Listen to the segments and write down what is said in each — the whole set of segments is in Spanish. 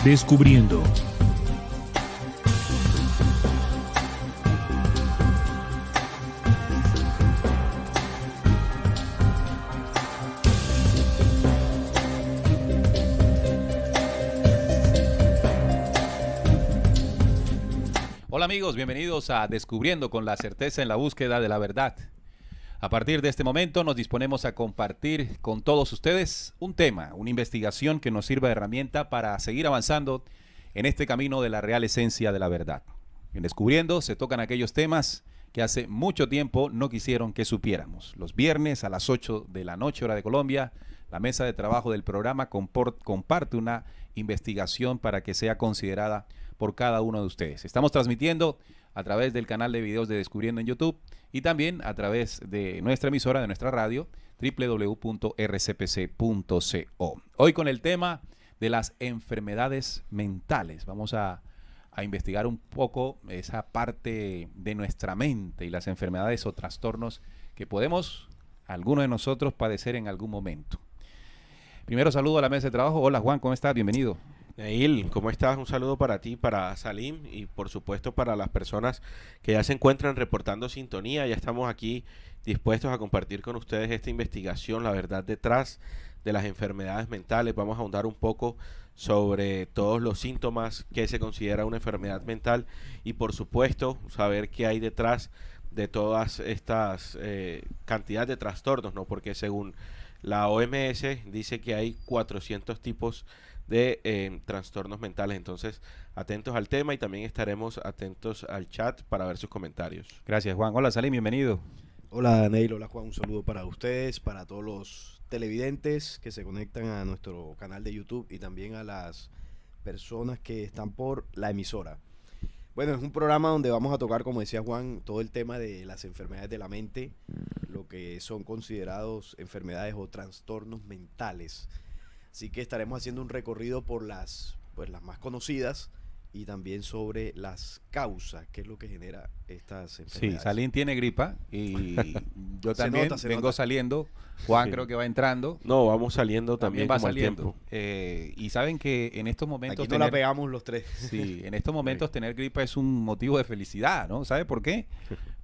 Descubriendo. Hola amigos, bienvenidos a Descubriendo con la certeza en la búsqueda de la verdad. A partir de este momento nos disponemos a compartir con todos ustedes un tema, una investigación que nos sirva de herramienta para seguir avanzando en este camino de la real esencia de la verdad. En Descubriendo se tocan aquellos temas que hace mucho tiempo no quisieron que supiéramos. Los viernes a las 8 de la noche, hora de Colombia, la mesa de trabajo del programa comparte una investigación para que sea considerada por cada uno de ustedes. Estamos transmitiendo a través del canal de videos de Descubriendo en YouTube y también a través de nuestra emisora, de nuestra radio, www.rcpc.co. Hoy con el tema de las enfermedades mentales. Vamos a investigar un poco esa parte de nuestra mente y las enfermedades o trastornos que podemos, algunos de nosotros, padecer en algún momento. Primero saludo a la mesa de trabajo. Hola Juan, ¿cómo estás? Bienvenido. Neil, ¿cómo estás? Un saludo para ti, para Salim y por supuesto para las personas que ya se encuentran reportando sintonía. Ya estamos aquí dispuestos a compartir con ustedes esta investigación, la verdad detrás de las enfermedades mentales. Vamos a ahondar un poco sobre todos los síntomas que se considera una enfermedad mental y por supuesto saber qué hay detrás de todas estas cantidad de trastornos, ¿no? Porque según la OMS dice que hay 400 tipos de trastornos mentales. Entonces, atentos al tema y también estaremos atentos al chat para ver sus comentarios. Gracias Juan. Hola Salim, bienvenido. Hola Neil, hola Juan, un saludo para ustedes, para todos los televidentes que se conectan a nuestro canal de YouTube y también a las personas que están por la emisora. Bueno, es un programa donde vamos a tocar, como decía Juan, todo el tema de las enfermedades de la mente, lo que son considerados enfermedades o trastornos mentales. Así que estaremos haciendo un recorrido por las más conocidas y también sobre las causas, qué es lo que genera estas enfermedades. Sí, Salim tiene gripa y yo también vengo saliendo. Juan sí. Creo que va entrando. No, vamos saliendo también va saliendo. Y saben que en estos momentos... Aquí la pegamos los tres. Sí, en estos momentos tener gripa es un motivo de felicidad, ¿no? ¿Sabe por qué?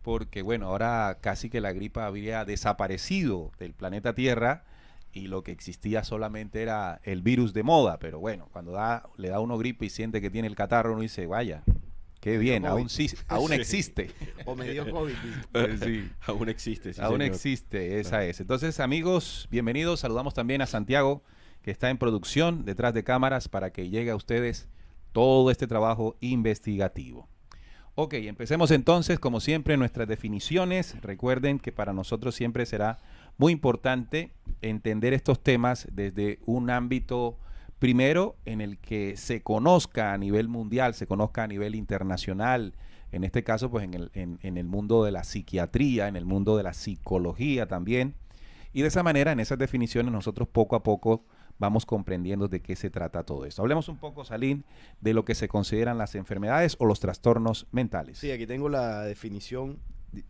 Porque, bueno, ahora casi que la gripa había desaparecido del planeta Tierra y lo que existía solamente era el virus de moda, pero bueno, cuando le da uno gripe y siente que tiene el catarro, uno dice, vaya, qué bien, aún existe. O medio COVID. Sí. Aún existe. Sí, aún señor. existe, esa es. Entonces, amigos, bienvenidos. Saludamos también a Santiago, que está en producción, detrás de cámaras, para que llegue a ustedes todo este trabajo investigativo. Ok, empecemos entonces, como siempre, nuestras definiciones. Recuerden que para nosotros siempre será muy importante entender estos temas desde un ámbito primero en el que se conozca a nivel mundial, se conozca a nivel internacional, en este caso pues en el mundo de la psiquiatría, en el mundo de la psicología también, y de esa manera en esas definiciones nosotros poco a poco vamos comprendiendo de qué se trata todo esto. Hablemos un poco, Salim, de lo que se consideran las enfermedades o los trastornos mentales. Sí, aquí tengo la definición.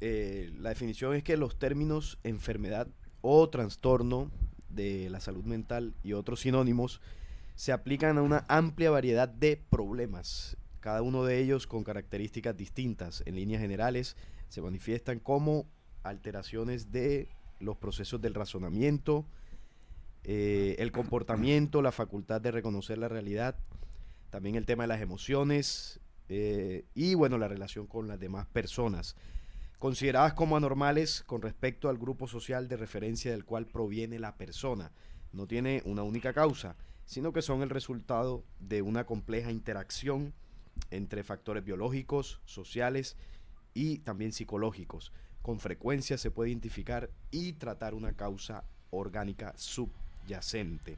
La definición es que los términos enfermedad o trastorno de la salud mental y otros sinónimos se aplican a una amplia variedad de problemas, cada uno de ellos con características distintas. En líneas generales se manifiestan como alteraciones de los procesos del razonamiento, el comportamiento, la facultad de reconocer la realidad, también el tema de las emociones y bueno, la relación con las demás personas, consideradas como anormales con respecto al grupo social de referencia del cual proviene la persona. No tiene una única causa, sino que son el resultado de una compleja interacción entre factores biológicos, sociales y también psicológicos. Con frecuencia se puede identificar y tratar una causa orgánica subyacente.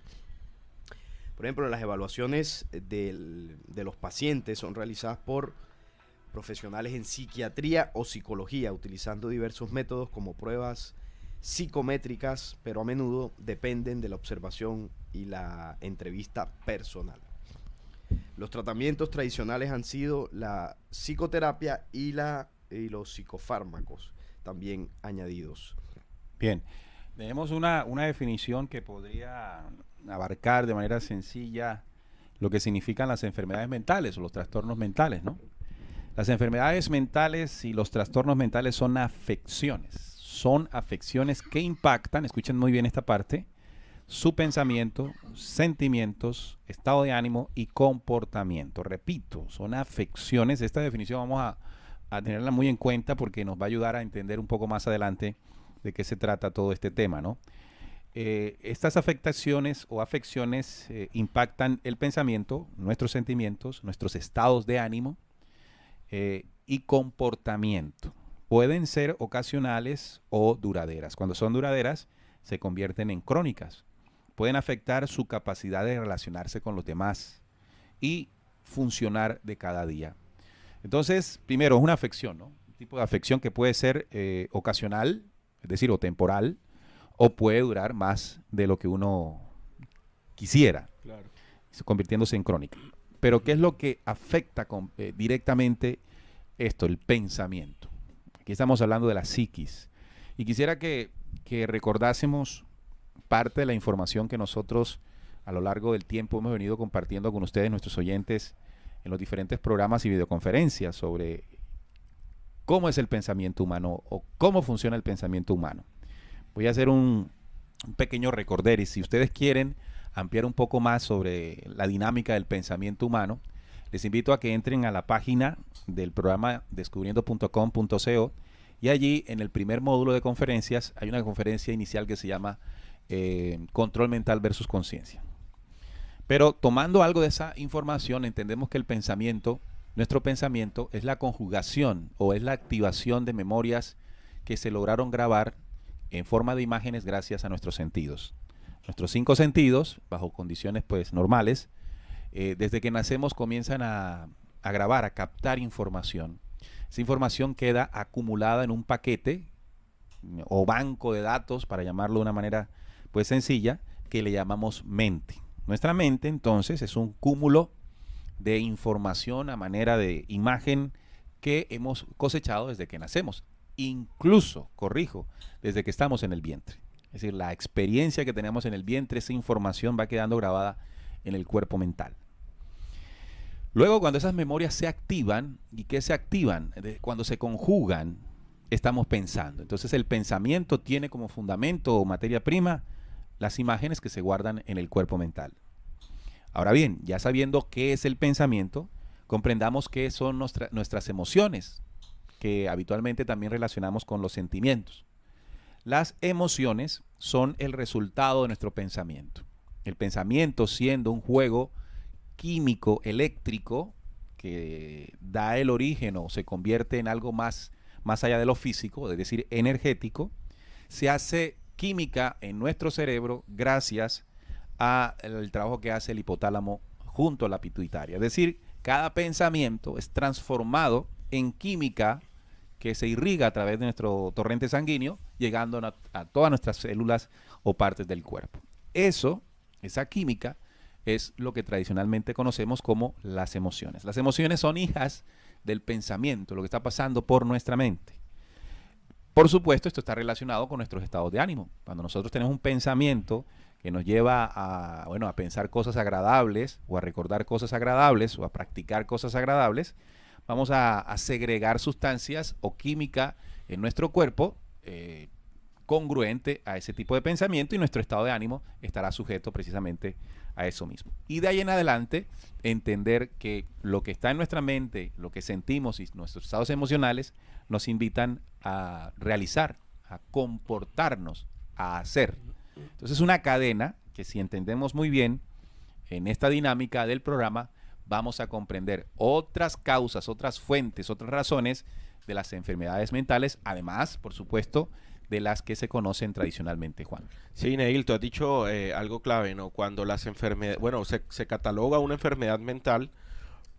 Por ejemplo, las evaluaciones de los pacientes son realizadas por profesionales en psiquiatría o psicología, utilizando diversos métodos como pruebas psicométricas, pero a menudo dependen de la observación y la entrevista personal. Los tratamientos tradicionales han sido la psicoterapia y los psicofármacos, también añadidos. Bien, tenemos una definición que podría abarcar de manera sencilla lo que significan las enfermedades mentales o los trastornos mentales, ¿no? Las enfermedades mentales y los trastornos mentales son afecciones que impactan, escuchen muy bien esta parte, su pensamiento, sentimientos, estado de ánimo y comportamiento. Repito, son afecciones. Esta definición vamos a tenerla muy en cuenta porque nos va a ayudar a entender un poco más adelante de qué se trata todo este tema, ¿no? Estas afectaciones o afecciones impactan el pensamiento, nuestros sentimientos, nuestros estados de ánimo y comportamiento. Pueden ser ocasionales o duraderas. Cuando son duraderas, se convierten en crónicas. Pueden afectar su capacidad de relacionarse con los demás y funcionar de cada día. Entonces, primero, es una afección, ¿no? Un tipo de afección que puede ser ocasional, es decir, o temporal, o puede durar más de lo que uno quisiera, Claro. convirtiéndose en crónica. Pero, ¿qué es lo que afecta directamente esto? El pensamiento. Aquí estamos hablando de la psiquis. Y quisiera que recordásemos parte de la información que nosotros a lo largo del tiempo hemos venido compartiendo con ustedes, nuestros oyentes, en los diferentes programas y videoconferencias sobre cómo es el pensamiento humano o cómo funciona el pensamiento humano. Voy a hacer un pequeño recorder y si ustedes quieren ampliar un poco más sobre la dinámica del pensamiento humano, les invito a que entren a la página del programa descubriendo.com.co y allí en el primer módulo de conferencias hay una conferencia inicial que se llama Control Mental versus Conciencia. Pero tomando algo de esa información entendemos que el pensamiento, nuestro pensamiento es la conjugación o es la activación de memorias que se lograron grabar en forma de imágenes gracias a nuestros sentidos. Nuestros 5 sentidos, bajo condiciones pues normales, desde que nacemos comienzan a grabar, a captar información. Esa información queda acumulada en un paquete o banco de datos, para llamarlo de una manera pues sencilla, que le llamamos mente. Nuestra mente entonces es un cúmulo de información a manera de imagen que hemos cosechado desde que nacemos. Incluso, corrijo, desde que estamos en el vientre. Es decir, la experiencia que tenemos en el vientre, esa información va quedando grabada en el cuerpo mental. Luego, cuando esas memorias se activan, ¿y qué se activan? Cuando se conjugan, estamos pensando. Entonces, el pensamiento tiene como fundamento o materia prima las imágenes que se guardan en el cuerpo mental. Ahora bien, ya sabiendo qué es el pensamiento, comprendamos qué son nuestras emociones, que habitualmente también relacionamos con los sentimientos. Las emociones son el resultado de nuestro pensamiento. El pensamiento siendo un juego químico, eléctrico, que da el origen o se convierte en algo más allá de lo físico, es decir, energético, se hace química en nuestro cerebro gracias al trabajo que hace el hipotálamo junto a la pituitaria. Es decir, cada pensamiento es transformado en química que se irriga a través de nuestro torrente sanguíneo, llegando a todas nuestras células o partes del cuerpo. Esa química, es lo que tradicionalmente conocemos como las emociones. Las emociones son hijas del pensamiento, lo que está pasando por nuestra mente. Por supuesto, esto está relacionado con nuestros estados de ánimo. Cuando nosotros tenemos un pensamiento que nos lleva a pensar cosas agradables o a recordar cosas agradables o a practicar cosas agradables, vamos a segregar sustancias o química en nuestro cuerpo congruente a ese tipo de pensamiento y nuestro estado de ánimo estará sujeto precisamente a eso mismo. Y de ahí en adelante, entender que lo que está en nuestra mente, lo que sentimos y nuestros estados emocionales nos invitan a realizar, a comportarnos, a hacer. Entonces es una cadena que si entendemos muy bien en esta dinámica del programa, vamos a comprender otras causas, otras fuentes, otras razones de las enfermedades mentales, además, por supuesto, de las que se conocen tradicionalmente, Juan. Sí, Neil, tú has dicho algo clave, ¿no? Cuando las enfermedades, bueno, se cataloga una enfermedad mental,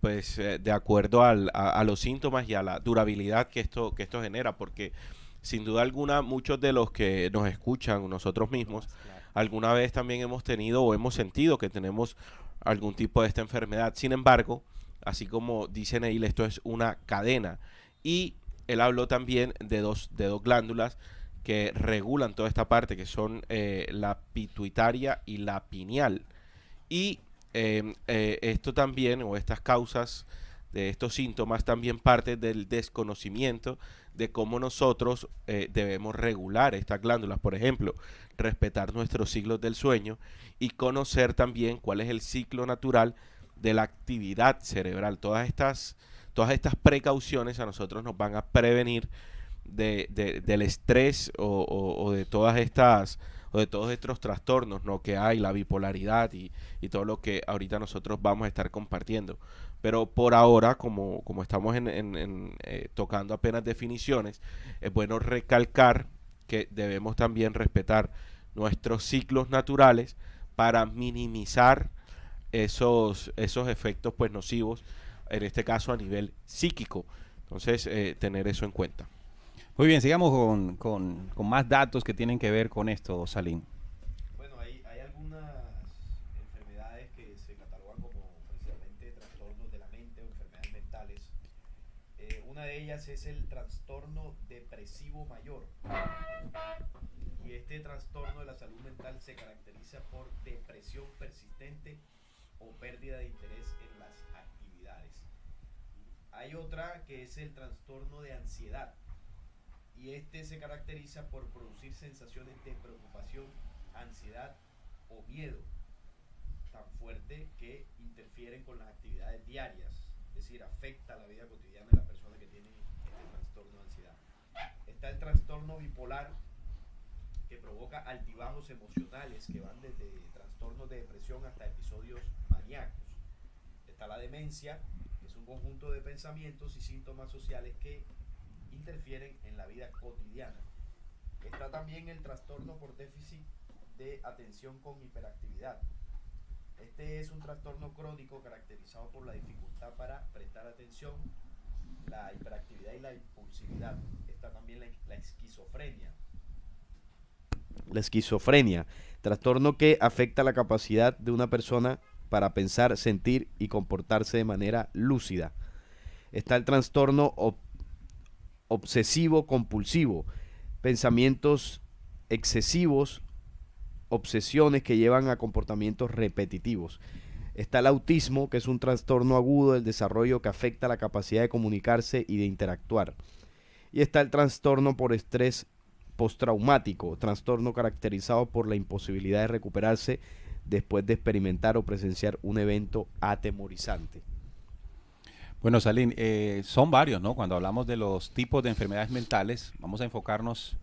pues de acuerdo a los síntomas y a la durabilidad que esto genera, porque sin duda alguna muchos de los que nos escuchan, nosotros mismos, alguna vez también hemos tenido o hemos sentido que tenemos algún tipo de esta enfermedad. Sin embargo, así como dice Neil, esto es una cadena. Y él habló también de dos glándulas que regulan toda esta parte, que son la pituitaria y la pineal. Y esto también, o estas causas de estos síntomas, también parte del desconocimiento de cómo nosotros debemos regular estas glándulas. Por ejemplo, respetar nuestros ciclos del sueño y conocer también cuál es el ciclo natural de la actividad cerebral. Todas estas precauciones a nosotros nos van a prevenir del estrés o de todas estas o de todos estos trastornos, ¿no?, que hay, la bipolaridad y todo lo que ahorita nosotros vamos a estar compartiendo. Pero por ahora, como estamos tocando apenas definiciones, es bueno recalcar que debemos también respetar nuestros ciclos naturales para minimizar esos efectos pues nocivos, en este caso a nivel psíquico. Entonces, tener eso en cuenta. Muy bien, sigamos con más datos que tienen que ver con esto, Salim. Bueno, hay algunas enfermedades que se catalogan como precisamente trastornos de la mente o enfermedades mentales. Una de ellas es el trastorno depresivo mayor. Y este trastorno de la salud mental se caracteriza por depresión persistente o pérdida de interés en las actividades. Hay otra que es el trastorno de ansiedad. Y este se caracteriza por producir sensaciones de preocupación, ansiedad o miedo tan fuerte que interfieren con las actividades diarias, es decir, afecta la vida cotidiana de la persona que tiene este trastorno de ansiedad. Está el trastorno bipolar, que provoca altibajos emocionales que van desde trastornos de depresión hasta episodios maníacos. Está la demencia, que es un conjunto de pensamientos y síntomas sociales que interfieren en la vida cotidiana. Está también el trastorno por déficit de atención con hiperactividad. Este es un trastorno crónico caracterizado por la dificultad para prestar atención, la hiperactividad y la impulsividad. Está también la esquizofrenia. La esquizofrenia, trastorno que afecta la capacidad de una persona para pensar, sentir y comportarse de manera lúcida. Está el trastorno obsesivo compulsivo, pensamientos excesivos, obsesiones que llevan a comportamientos repetitivos. Está el autismo, que es un trastorno agudo del desarrollo que afecta la capacidad de comunicarse y de interactuar. Y está el trastorno por estrés postraumático, trastorno caracterizado por la imposibilidad de recuperarse después de experimentar o presenciar un evento atemorizante. Bueno, Salim, son varios, ¿no? Cuando hablamos de los tipos de enfermedades mentales, vamos a enfocarnos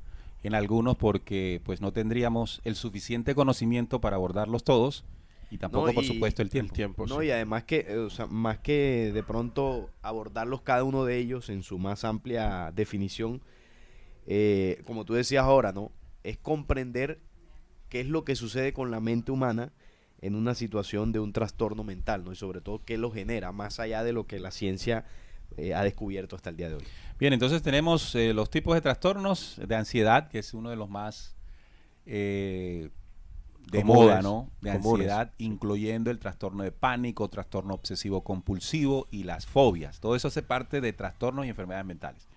en algunos porque pues no tendríamos el suficiente conocimiento para abordarlos todos y tampoco, por supuesto, el tiempo. No, y además que, o sea, más que de pronto abordarlos cada uno de ellos en su más amplia definición, como tú decías ahora, ¿no? Es comprender qué es lo que sucede con la mente humana en una situación de un trastorno mental, ¿no? Y sobre todo qué lo genera, más allá de lo que la ciencia ha descubierto hasta el día de hoy. Bien, entonces tenemos los tipos de trastornos de ansiedad, que es uno de los más de moda, ¿no? De ansiedad, incluyendo el trastorno de pánico, trastorno obsesivo compulsivo y las fobias. Todo eso hace parte de trastornos y enfermedades mentales.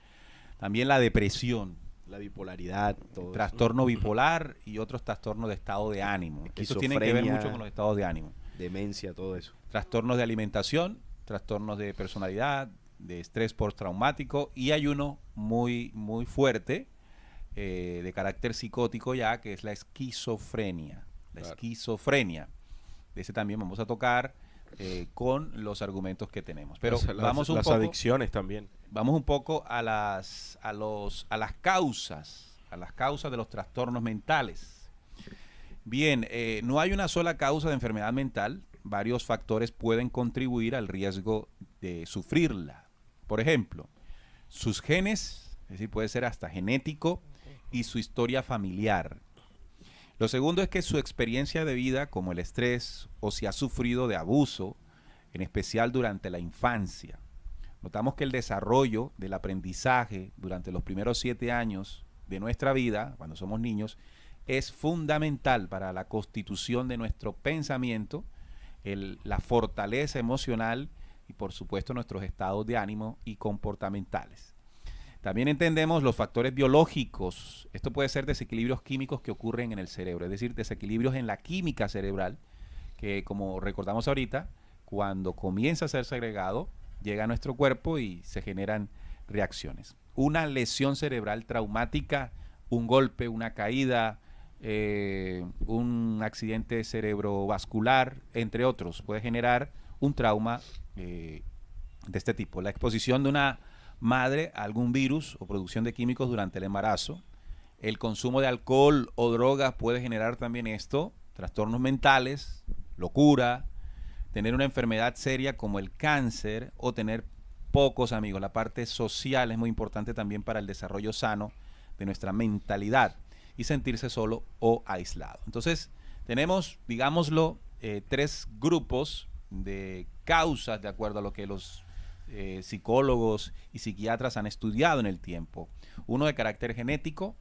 También la depresión, la bipolaridad, todo trastorno bipolar y otros trastornos de estado de ánimo. Eso tiene que ver mucho con los estados de ánimo. Demencia, todo eso. Trastornos de alimentación, trastornos de personalidad, de estrés postraumático, y hay uno muy fuerte de carácter psicótico ya, que es la esquizofrenia. La esquizofrenia. De ese también vamos a tocar con los argumentos que tenemos. Pero vamos un poco, adicciones también. Vamos un poco a las causas de los trastornos mentales. Bien, no hay una sola causa de enfermedad mental. Varios factores pueden contribuir al riesgo de sufrirla. Por ejemplo, sus genes, es decir, puede ser hasta genético, y su historia familiar. Lo segundo es que su experiencia de vida, como el estrés, o si ha sufrido de abuso, en especial durante la infancia. Notamos que el desarrollo del aprendizaje durante los primeros 7 años de nuestra vida, cuando somos niños, es fundamental para la constitución de nuestro pensamiento, la fortaleza emocional y, por supuesto, nuestros estados de ánimo y comportamentales. También entendemos los factores biológicos. Esto puede ser desequilibrios químicos que ocurren en el cerebro, es decir, desequilibrios en la química cerebral que, como recordamos ahorita, cuando comienza a ser segregado, llega a nuestro cuerpo y se generan reacciones. Una lesión cerebral traumática, un golpe, una caída, un accidente cerebrovascular, entre otros, puede generar un trauma de este tipo. La exposición de una madre a algún virus o producción de químicos durante el embarazo, el consumo de alcohol o drogas puede generar también esto, trastornos mentales, locura, tener una enfermedad seria como el cáncer o tener pocos amigos. La parte social es muy importante también para el desarrollo sano de nuestra mentalidad y sentirse solo o aislado. Entonces, tenemos, digámoslo, 3 grupos de causas de acuerdo a lo que los psicólogos y psiquiatras han estudiado en el tiempo. Uno de carácter genético,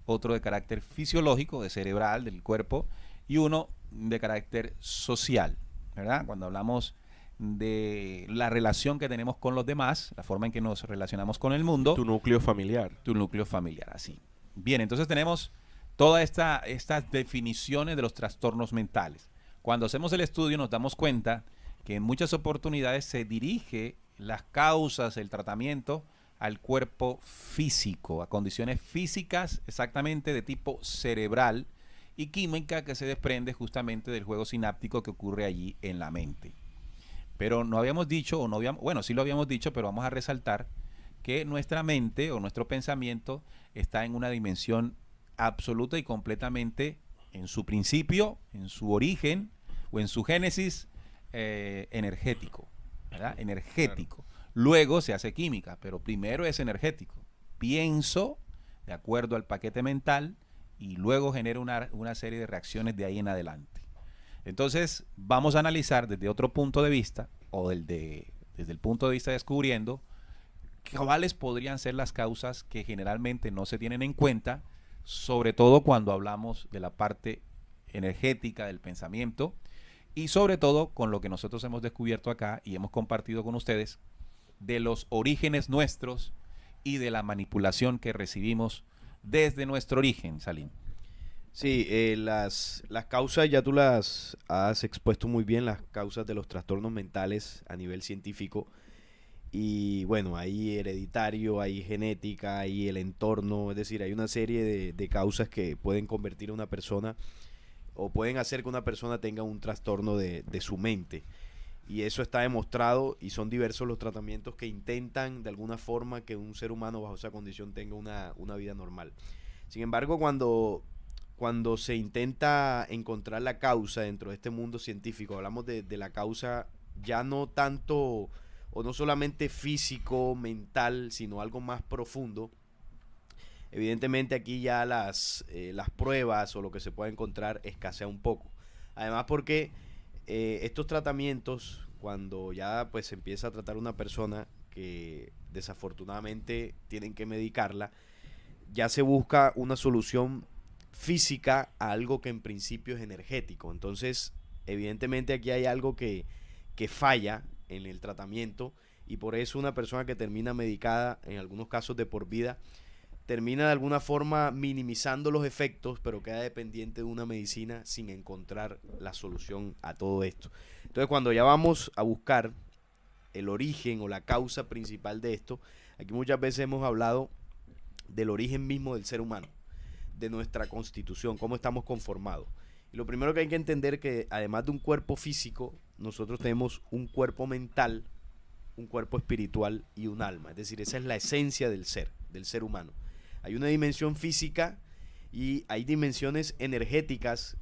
otro de carácter fisiológico, de cerebral, del cuerpo, y uno de carácter social, ¿verdad? Cuando hablamos de la relación que tenemos con los demás, la forma en que nos relacionamos con el mundo. Tu núcleo familiar. Tu núcleo familiar, así. Bien, entonces tenemos todas estas definiciones de los trastornos mentales. Cuando hacemos el estudio nos damos cuenta que en muchas oportunidades se dirige las causas, el tratamiento al cuerpo físico, a condiciones físicas exactamente de tipo cerebral y química que se desprende justamente del juego sináptico que ocurre allí en la mente. Pero no habíamos dicho, o no habíamos, bueno, sí lo habíamos dicho, pero vamos a resaltar que nuestra mente o nuestro pensamiento está en una dimensión absoluta y completamente en su principio, en su origen o en su génesis energético, ¿verdad? Energético. Claro. Luego se hace química, pero primero es energético. Pienso de acuerdo al paquete mental y luego genero una serie de reacciones de ahí en adelante. Entonces vamos a analizar desde otro punto de vista o desde el punto de vista descubriendo cuáles podrían ser las causas que generalmente no se tienen en cuenta, sobre todo cuando hablamos de la parte energética del pensamiento y sobre todo con lo que nosotros hemos descubierto acá y hemos compartido con ustedes de los orígenes nuestros y de la manipulación que recibimos desde nuestro origen, Salim. Sí, las causas ya tú las has expuesto muy bien, las causas de los trastornos mentales a nivel científico. Y bueno, hay hereditario, hay genética, hay el entorno, es decir, hay una serie de causas que pueden convertir a una persona o pueden hacer que una persona tenga un trastorno de su mente. Y eso está demostrado y son diversos los tratamientos que intentan de alguna forma que un ser humano bajo esa condición tenga una vida normal. Sin embargo, cuando se intenta encontrar la causa dentro de este mundo científico, hablamos de la causa ya no tanto o no solamente físico, mental, sino algo más profundo. Evidentemente aquí ya las pruebas o lo que se puede encontrar escasea un poco. Además porque estos tratamientos, cuando ya pues se empieza a tratar una persona que desafortunadamente tienen que medicarla, ya se busca una solución física a algo que en principio es energético. Entonces, evidentemente aquí hay algo que falla en el tratamiento y por eso una persona que termina medicada, en algunos casos de por vida, termina de alguna forma minimizando los efectos, pero queda dependiente de una medicina sin encontrar la solución a todo esto. Entonces, cuando ya vamos a buscar el origen o la causa principal de esto, aquí muchas veces hemos hablado del origen mismo del ser humano, de nuestra constitución, cómo estamos conformados. Y lo primero que hay que entender es que además de un cuerpo físico, nosotros tenemos un cuerpo mental, un cuerpo espiritual y un alma. Es decir, esa es la esencia del ser humano. Hay una dimensión física y hay dimensiones energéticas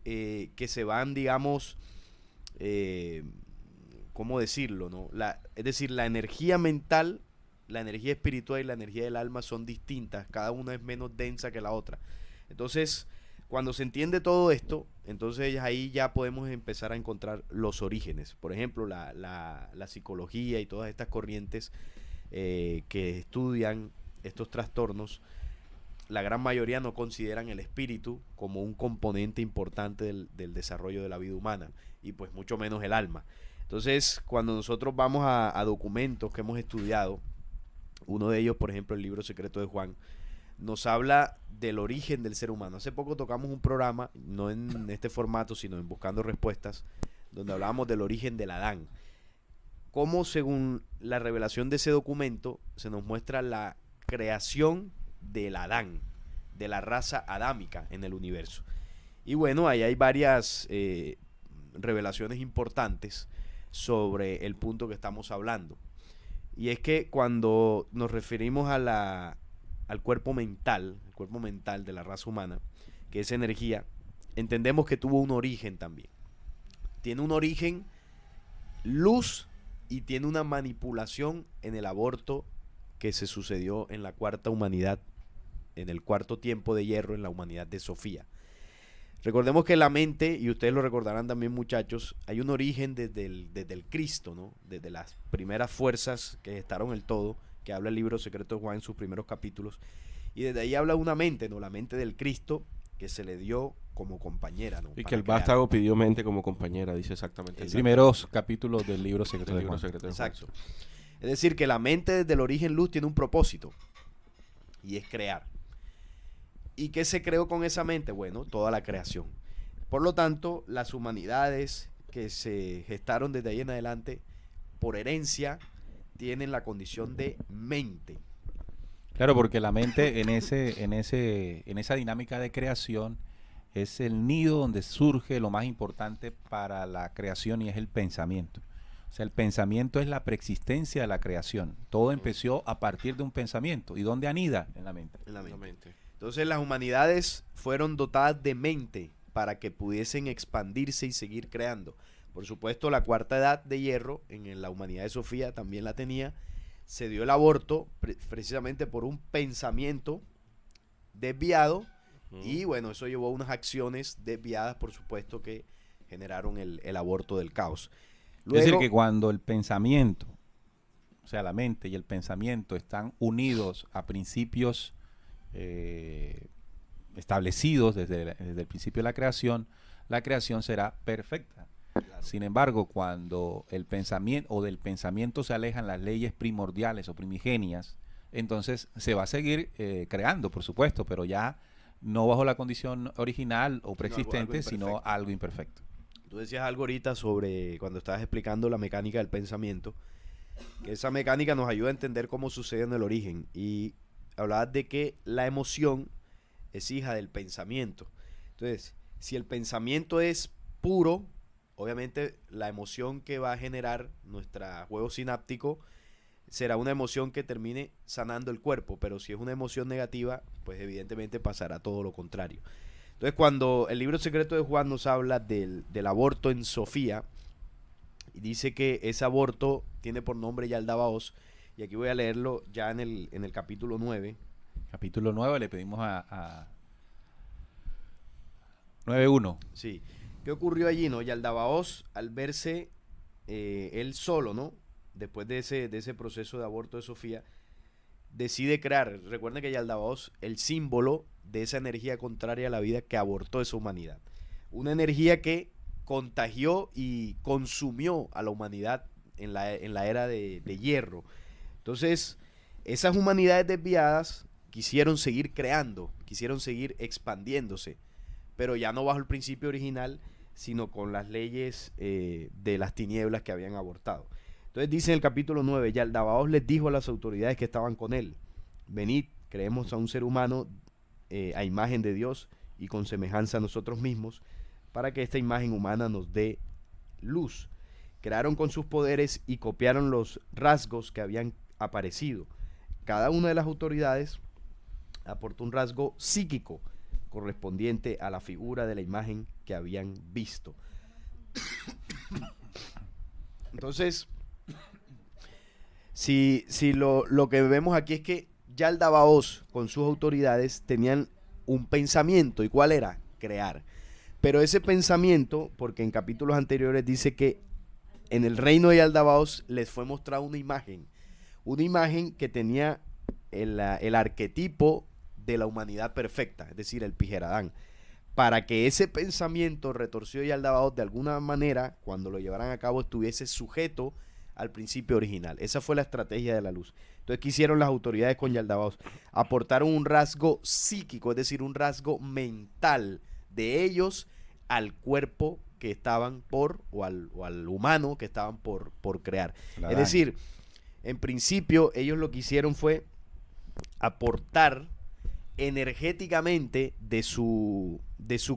que se van, digamos, ¿cómo decirlo, no? Es decir, la energía mental, la energía espiritual y la energía del alma son distintas. Cada una es menos densa que la otra. Entonces, cuando se entiende todo esto, entonces ahí ya podemos empezar a encontrar los orígenes. Por ejemplo, la psicología y todas estas corrientes que estudian estos trastornos, la gran mayoría no consideran el espíritu como un componente importante del desarrollo de la vida humana y pues mucho menos el alma. Entonces, cuando nosotros vamos a documentos que hemos estudiado, uno de ellos, por ejemplo, el libro secreto de Juan, nos habla del origen del ser humano. Hace poco tocamos un programa, no en este formato, sino en Buscando Respuestas, donde hablábamos del origen del Adán. Cómo, según la revelación de ese documento, se nos muestra la creación del Adán, de la raza adámica en el universo. Y bueno, ahí hay varias revelaciones importantes sobre el punto que estamos hablando. Y es que cuando nos referimos al cuerpo mental de la raza humana, que es energía, entendemos que tuvo un origen también. Tiene un origen luz y tiene una manipulación en el aborto que se sucedió en la cuarta humanidad, en el cuarto tiempo de hierro, en la humanidad de Sofía. Recordemos que la mente, y ustedes lo recordarán también, muchachos, hay un origen desde el Cristo, ¿no? Desde las primeras fuerzas que gestaron el todo, que habla el libro Secreto de Juan en sus primeros capítulos, y desde ahí habla una mente, ¿no? La mente del Cristo que se le dio como compañera, ¿no? Y Para que el crear. vástago pidió mente como compañera, dice exactamente. Los primeros capítulos del libro Secreto El de libro Juan. secreto de Juan. Exacto. Es decir, que la mente desde el origen luz tiene un propósito, y es crear. ¿Y qué se creó con esa mente? Bueno, toda la creación. Por lo tanto, las humanidades que se gestaron desde ahí en adelante, por herencia, tienen la condición de mente. Claro, porque la mente en esa dinámica de creación es el nido donde surge lo más importante para la creación, y es el pensamiento. O sea, el pensamiento es la preexistencia de la creación. Todo empezó a partir de un pensamiento. ¿Y dónde anida? En la mente. En la mente. Entonces las humanidades fueron dotadas de mente para que pudiesen expandirse y seguir creando. Por supuesto, la cuarta edad de hierro en la humanidad de Sofía también la tenía. Se dio el aborto precisamente por un pensamiento desviado, y bueno, eso llevó a unas acciones desviadas, por supuesto, que generaron el aborto del caos. Luego, es decir, que cuando el pensamiento, o sea, la mente y el pensamiento están unidos a principios establecidos desde el principio de la creación será perfecta. claro, Sin embargo, cuando el pensamiento o del pensamiento se alejan las leyes primordiales o primigenias, entonces se va a seguir creando, por supuesto, pero ya no bajo la condición original o preexistente, algo sino imperfecto. algo imperfecto. Tú decías algo ahorita sobre cuando estabas explicando la mecánica del pensamiento, que esa mecánica nos ayuda a entender cómo sucede en el origen, y hablabas de que la emoción es hija del pensamiento. Entonces, si el pensamiento es puro, obviamente la emoción que va a generar nuestro juego sináptico será una emoción que termine sanando el cuerpo, pero si es una emoción negativa, pues evidentemente pasará todo lo contrario. Entonces, cuando el libro secreto de Juan nos habla del aborto en Sofía, y dice que ese aborto tiene por nombre Yaldabaoth, y aquí voy a leerlo ya en el capítulo 9. Capítulo 9 le pedimos a 9.1. Sí. ¿Qué ocurrió allí, no? Yaldabaoth, al verse él solo, ¿no? Después de ese proceso de aborto de Sofía, decide crear. Recuerden que Yaldabaoth, el símbolo de esa energía contraria a la vida que abortó esa humanidad. Una energía que contagió y consumió a la humanidad en la era de hierro. Entonces, esas humanidades desviadas quisieron seguir creando, quisieron seguir expandiéndose, pero ya no bajo el principio original, sino con las leyes de las tinieblas que habían abortado. Entonces dice en el capítulo 9, Yaldabaoth les dijo a las autoridades que estaban con él: venid, creemos a un ser humano a imagen de Dios y con semejanza a nosotros mismos, para que esta imagen humana nos dé luz. Crearon con sus poderes y copiaron los rasgos que habían aparecido. Cada una de las autoridades aportó un rasgo psíquico correspondiente a la figura de la imagen que habían visto. Entonces, si lo que vemos aquí es que Yaldabaoth con sus autoridades tenían un pensamiento. ¿Y cuál era? Crear. Pero ese pensamiento, porque en capítulos anteriores dice que en el reino de Yaldabaoth les fue mostrada una imagen que tenía el arquetipo de la humanidad perfecta, es decir, el Pijeradán, para que ese pensamiento retorcido de Yaldabaoth de alguna manera, cuando lo llevaran a cabo, estuviese sujeto al principio original. Esa fue la estrategia de la luz. Entonces, ¿qué hicieron las autoridades con Yaldabaoth? Aportaron un rasgo psíquico, es decir, un rasgo mental de ellos al cuerpo que estaban o al humano que estaban por crear. Es decir, en principio ellos lo que hicieron fue aportar energéticamente de su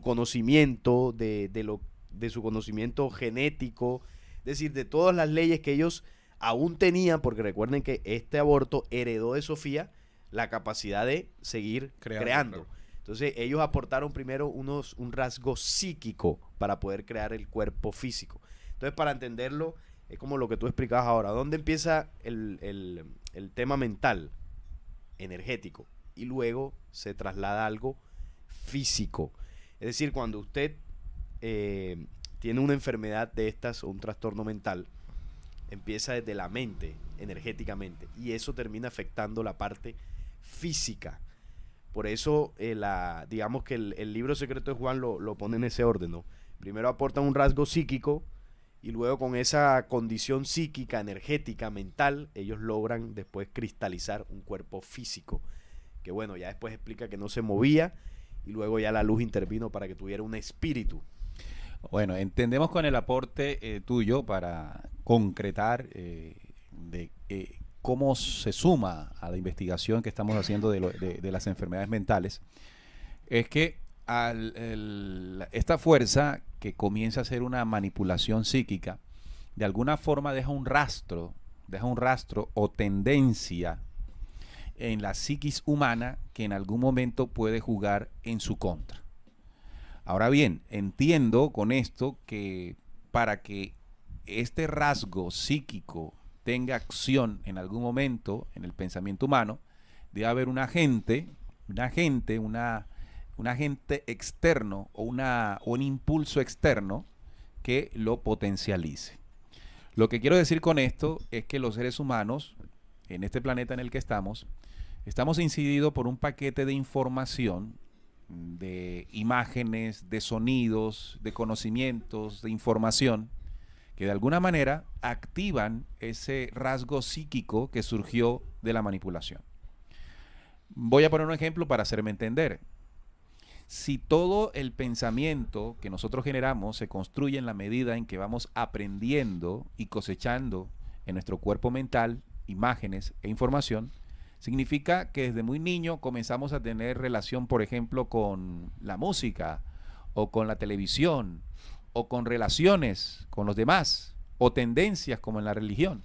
conocimiento, de su conocimiento genético, es decir, de todas las leyes que ellos aún tenían, porque recuerden que este aborto heredó de Sofía la capacidad de seguir creando. Claro. Entonces ellos aportaron primero un rasgo psíquico para poder crear el cuerpo físico. Entonces, para entenderlo, es como lo que tú explicabas ahora. ¿Dónde empieza el tema mental, energético? Y luego se traslada a algo físico. Es decir, cuando usted tiene una enfermedad de estas o un trastorno mental, empieza desde la mente, energéticamente, y eso termina afectando la parte física. Por eso, digamos que el libro secreto de Juan lo pone en ese orden, ¿no? Primero aportan un rasgo psíquico y luego con esa condición psíquica, energética, mental, ellos logran después cristalizar un cuerpo físico. Que bueno, ya después explica que no se movía y luego ya la luz intervino para que tuviera un espíritu. Bueno, entendemos con el aporte tuyo para concretar cómo se suma a la investigación que estamos haciendo de las enfermedades mentales, es que esta fuerza que comienza a ser una manipulación psíquica, de alguna forma deja un rastro o tendencia en la psiquis humana que en algún momento puede jugar en su contra. Ahora bien, entiendo con esto que para que este rasgo psíquico tenga acción en algún momento en el pensamiento humano, debe haber un agente externo o un impulso externo que lo potencialice. Lo que quiero decir con esto es que los seres humanos, en este planeta en el que estamos incididos por un paquete de información, de imágenes, de sonidos, de conocimientos, de información, que de alguna manera activan ese rasgo psíquico que surgió de la manipulación. Voy a poner un ejemplo para hacerme entender. Si todo el pensamiento que nosotros generamos se construye en la medida en que vamos aprendiendo y cosechando en nuestro cuerpo mental imágenes e información, significa que desde muy niño comenzamos a tener relación, por ejemplo, con la música o con la televisión o con relaciones con los demás o tendencias como en la religión.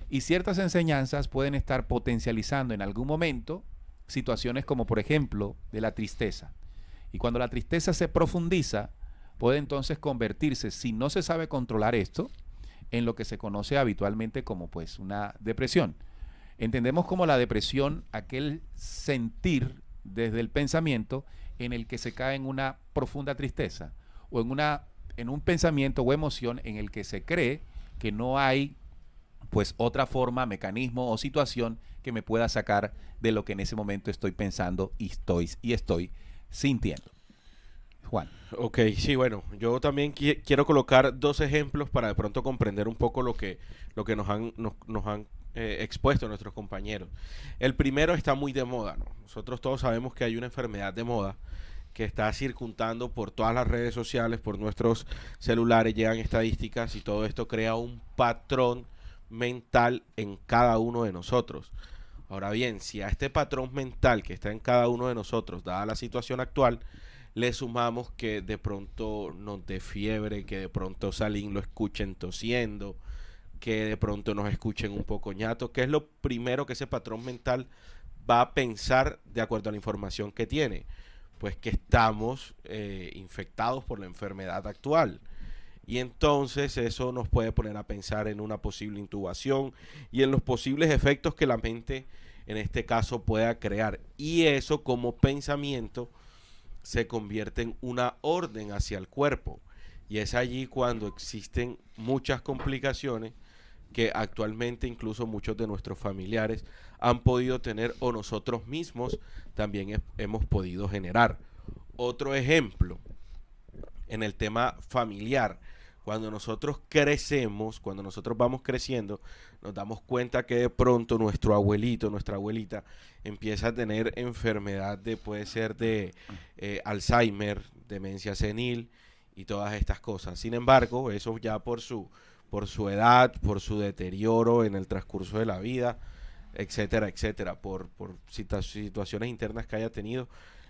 Y ciertas enseñanzas pueden estar potencializando en algún momento situaciones como, por ejemplo, de la tristeza. Y cuando la tristeza se profundiza, puede entonces convertirse, si no se sabe controlar esto, en lo que se conoce habitualmente como pues una depresión. Entendemos como la depresión aquel sentir desde el pensamiento en el que se cae en una profunda tristeza o en un pensamiento o emoción en el que se cree que no hay pues otra forma, mecanismo o situación que me pueda sacar de lo que en ese momento estoy pensando y estoy sintiendo. Juan. Ok, sí, bueno, yo también quiero colocar dos ejemplos para de pronto comprender un poco lo que nos han expuesto nuestros compañeros. El primero está muy de moda, ¿no? Nosotros todos sabemos que hay una enfermedad de moda que está circundando por todas las redes sociales, por nuestros celulares, llegan estadísticas y todo esto crea un patrón mental en cada uno de nosotros. Ahora bien, si a este patrón mental que está en cada uno de nosotros, dada la situación actual, le sumamos que de pronto nos dé fiebre, que de pronto Salim lo escuchen tosiendo, que de pronto nos escuchen un poco ñato, ¿qué es lo primero que ese patrón mental va a pensar de acuerdo a la información que tiene? Pues que estamos infectados por la enfermedad actual. Y entonces eso nos puede poner a pensar en una posible intubación y en los posibles efectos que la mente en este caso pueda crear. Y eso como pensamiento se convierte en una orden hacia el cuerpo. Y es allí cuando existen muchas complicaciones que actualmente incluso muchos de nuestros familiares han podido tener o nosotros mismos también hemos podido generar. Otro ejemplo en el tema familiar, Cuando nosotros crecemos, cuando nosotros vamos creciendo, nos damos cuenta que de pronto nuestro abuelito, nuestra abuelita, empieza a tener enfermedad puede ser de Alzheimer, demencia senil y todas estas cosas. Sin embargo, eso ya por su edad, por su deterioro en el transcurso de la vida, etcétera, etcétera, por situaciones internas que haya tenido,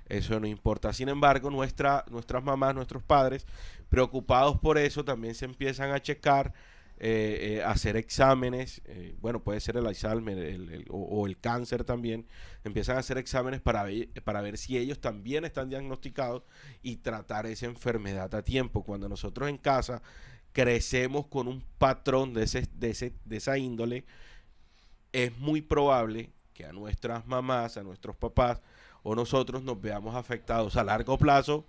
eso no importa. Sin embargo, nuestras mamás, nuestros padres, preocupados por eso, también se empiezan a checar, a hacer exámenes, bueno, puede ser el Alzheimer o el cáncer también, empiezan a hacer exámenes para ver si ellos también están diagnosticados y tratar esa enfermedad a tiempo. Cuando nosotros en casa crecemos con un patrón de esa índole, es muy probable que a nuestras mamás, a nuestros papás o nosotros nos veamos afectados a largo plazo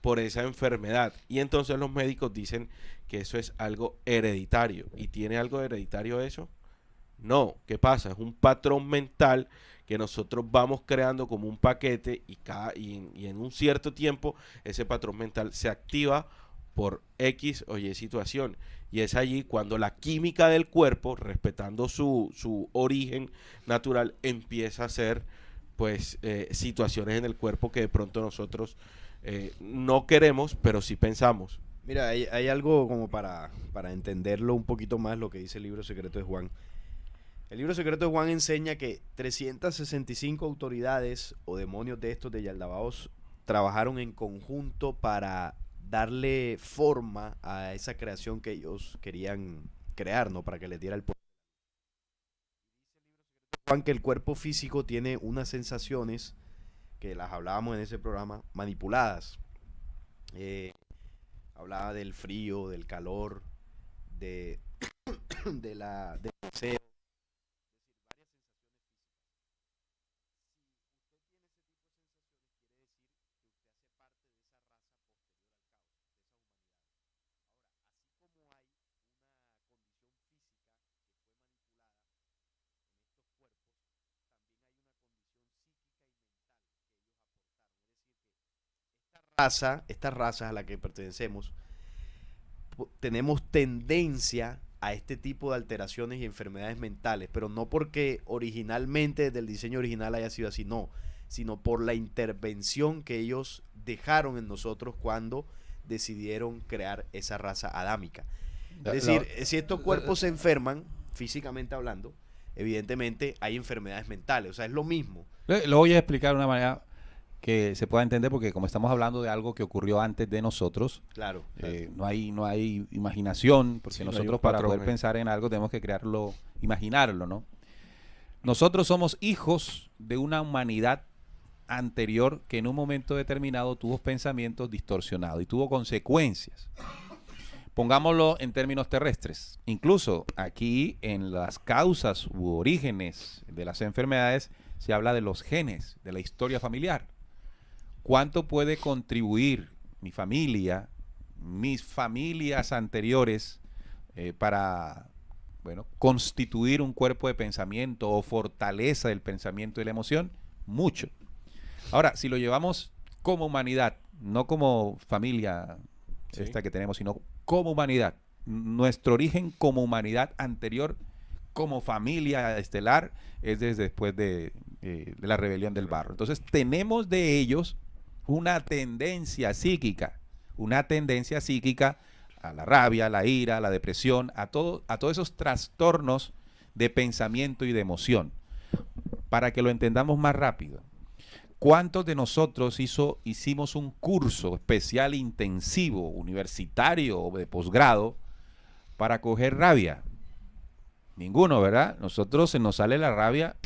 por esa enfermedad. Y entonces los médicos dicen que eso es algo hereditario. ¿Y tiene algo hereditario eso? No. ¿Qué pasa? Es un patrón mental que nosotros vamos creando como un paquete y en un cierto tiempo ese patrón mental se activa por X o Y situación. Y es allí cuando la química del cuerpo, respetando su origen natural, empieza a ser pues situaciones en el cuerpo que de pronto nosotros no queremos, pero sí pensamos. Mira, hay algo como para entenderlo un poquito más lo que dice el libro secreto de Juan. El libro secreto de Juan enseña que 365 autoridades o demonios de estos de Yaldabaoth trabajaron en conjunto para darle forma a esa creación que ellos querían crear, ¿no? Para que les diera el poder. Juan, que el cuerpo físico tiene unas sensaciones, que las hablábamos en ese programa, manipuladas. Hablaba del frío, del calor, del deseo. Esta raza a la que pertenecemos, tenemos tendencia a este tipo de alteraciones y enfermedades mentales, pero no porque originalmente desde el diseño original haya sido así, no, sino por la intervención que ellos dejaron en nosotros cuando decidieron crear esa raza adámica. Es decir, si estos cuerpos se enferman, físicamente hablando, evidentemente hay enfermedades mentales, o sea, es lo mismo. Lo voy a explicar de una manera que se pueda entender, porque como estamos hablando de algo que ocurrió antes de nosotros, Claro. no hay imaginación, porque Sí, no hay nosotros un para patrón, poder pensar en algo tenemos que crearlo, imaginarlo, ¿no? Nosotros somos hijos de una humanidad anterior que en un momento determinado tuvo pensamientos distorsionados y tuvo consecuencias. Pongámoslo en términos terrestres. Incluso aquí en las causas u orígenes de las enfermedades se habla de los genes, de la historia familiar. ¿Cuánto puede contribuir mi familia, mis familias anteriores para, bueno, constituir un cuerpo de pensamiento o fortaleza del pensamiento y la emoción? Mucho. Ahora, si lo llevamos como humanidad, no como familia esta que tenemos, sino como humanidad, nuestro origen como humanidad anterior, como familia estelar, es desde después de la rebelión del barro. Entonces tenemos de ellos una tendencia psíquica a la rabia, a la ira, a la depresión, a todos esos trastornos de pensamiento y de emoción. Para que lo entendamos más rápido, ¿cuántos de nosotros hicimos un curso especial intensivo, universitario o de posgrado para coger rabia? Ninguno, ¿verdad? Nosotros se nos sale la rabia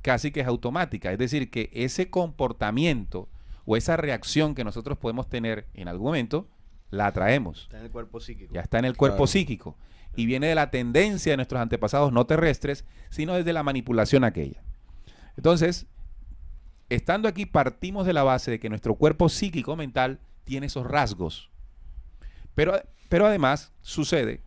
casi que es automática. Es decir, que ese comportamiento o esa reacción que nosotros podemos tener en algún momento, la atraemos. Está en el cuerpo psíquico. Ya está en el cuerpo psíquico. Y viene de la tendencia de nuestros antepasados no terrestres, sino desde la manipulación aquella. Entonces, estando aquí, partimos de la base de que nuestro cuerpo psíquico mental tiene esos rasgos. Pero además sucede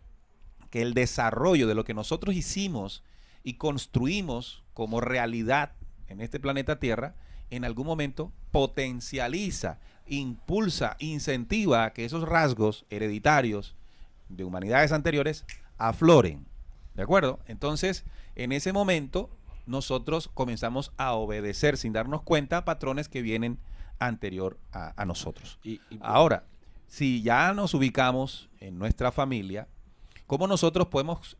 que el desarrollo de lo que nosotros hicimos y construimos como realidad en este planeta Tierra, en algún momento potencializa, impulsa, incentiva a que esos rasgos hereditarios de humanidades anteriores afloren. ¿De acuerdo? Entonces, en ese momento, nosotros comenzamos a obedecer sin darnos cuenta a patrones que vienen anterior a nosotros. Ahora, si ya nos ubicamos en nuestra familia, ¿cómo nosotros podemos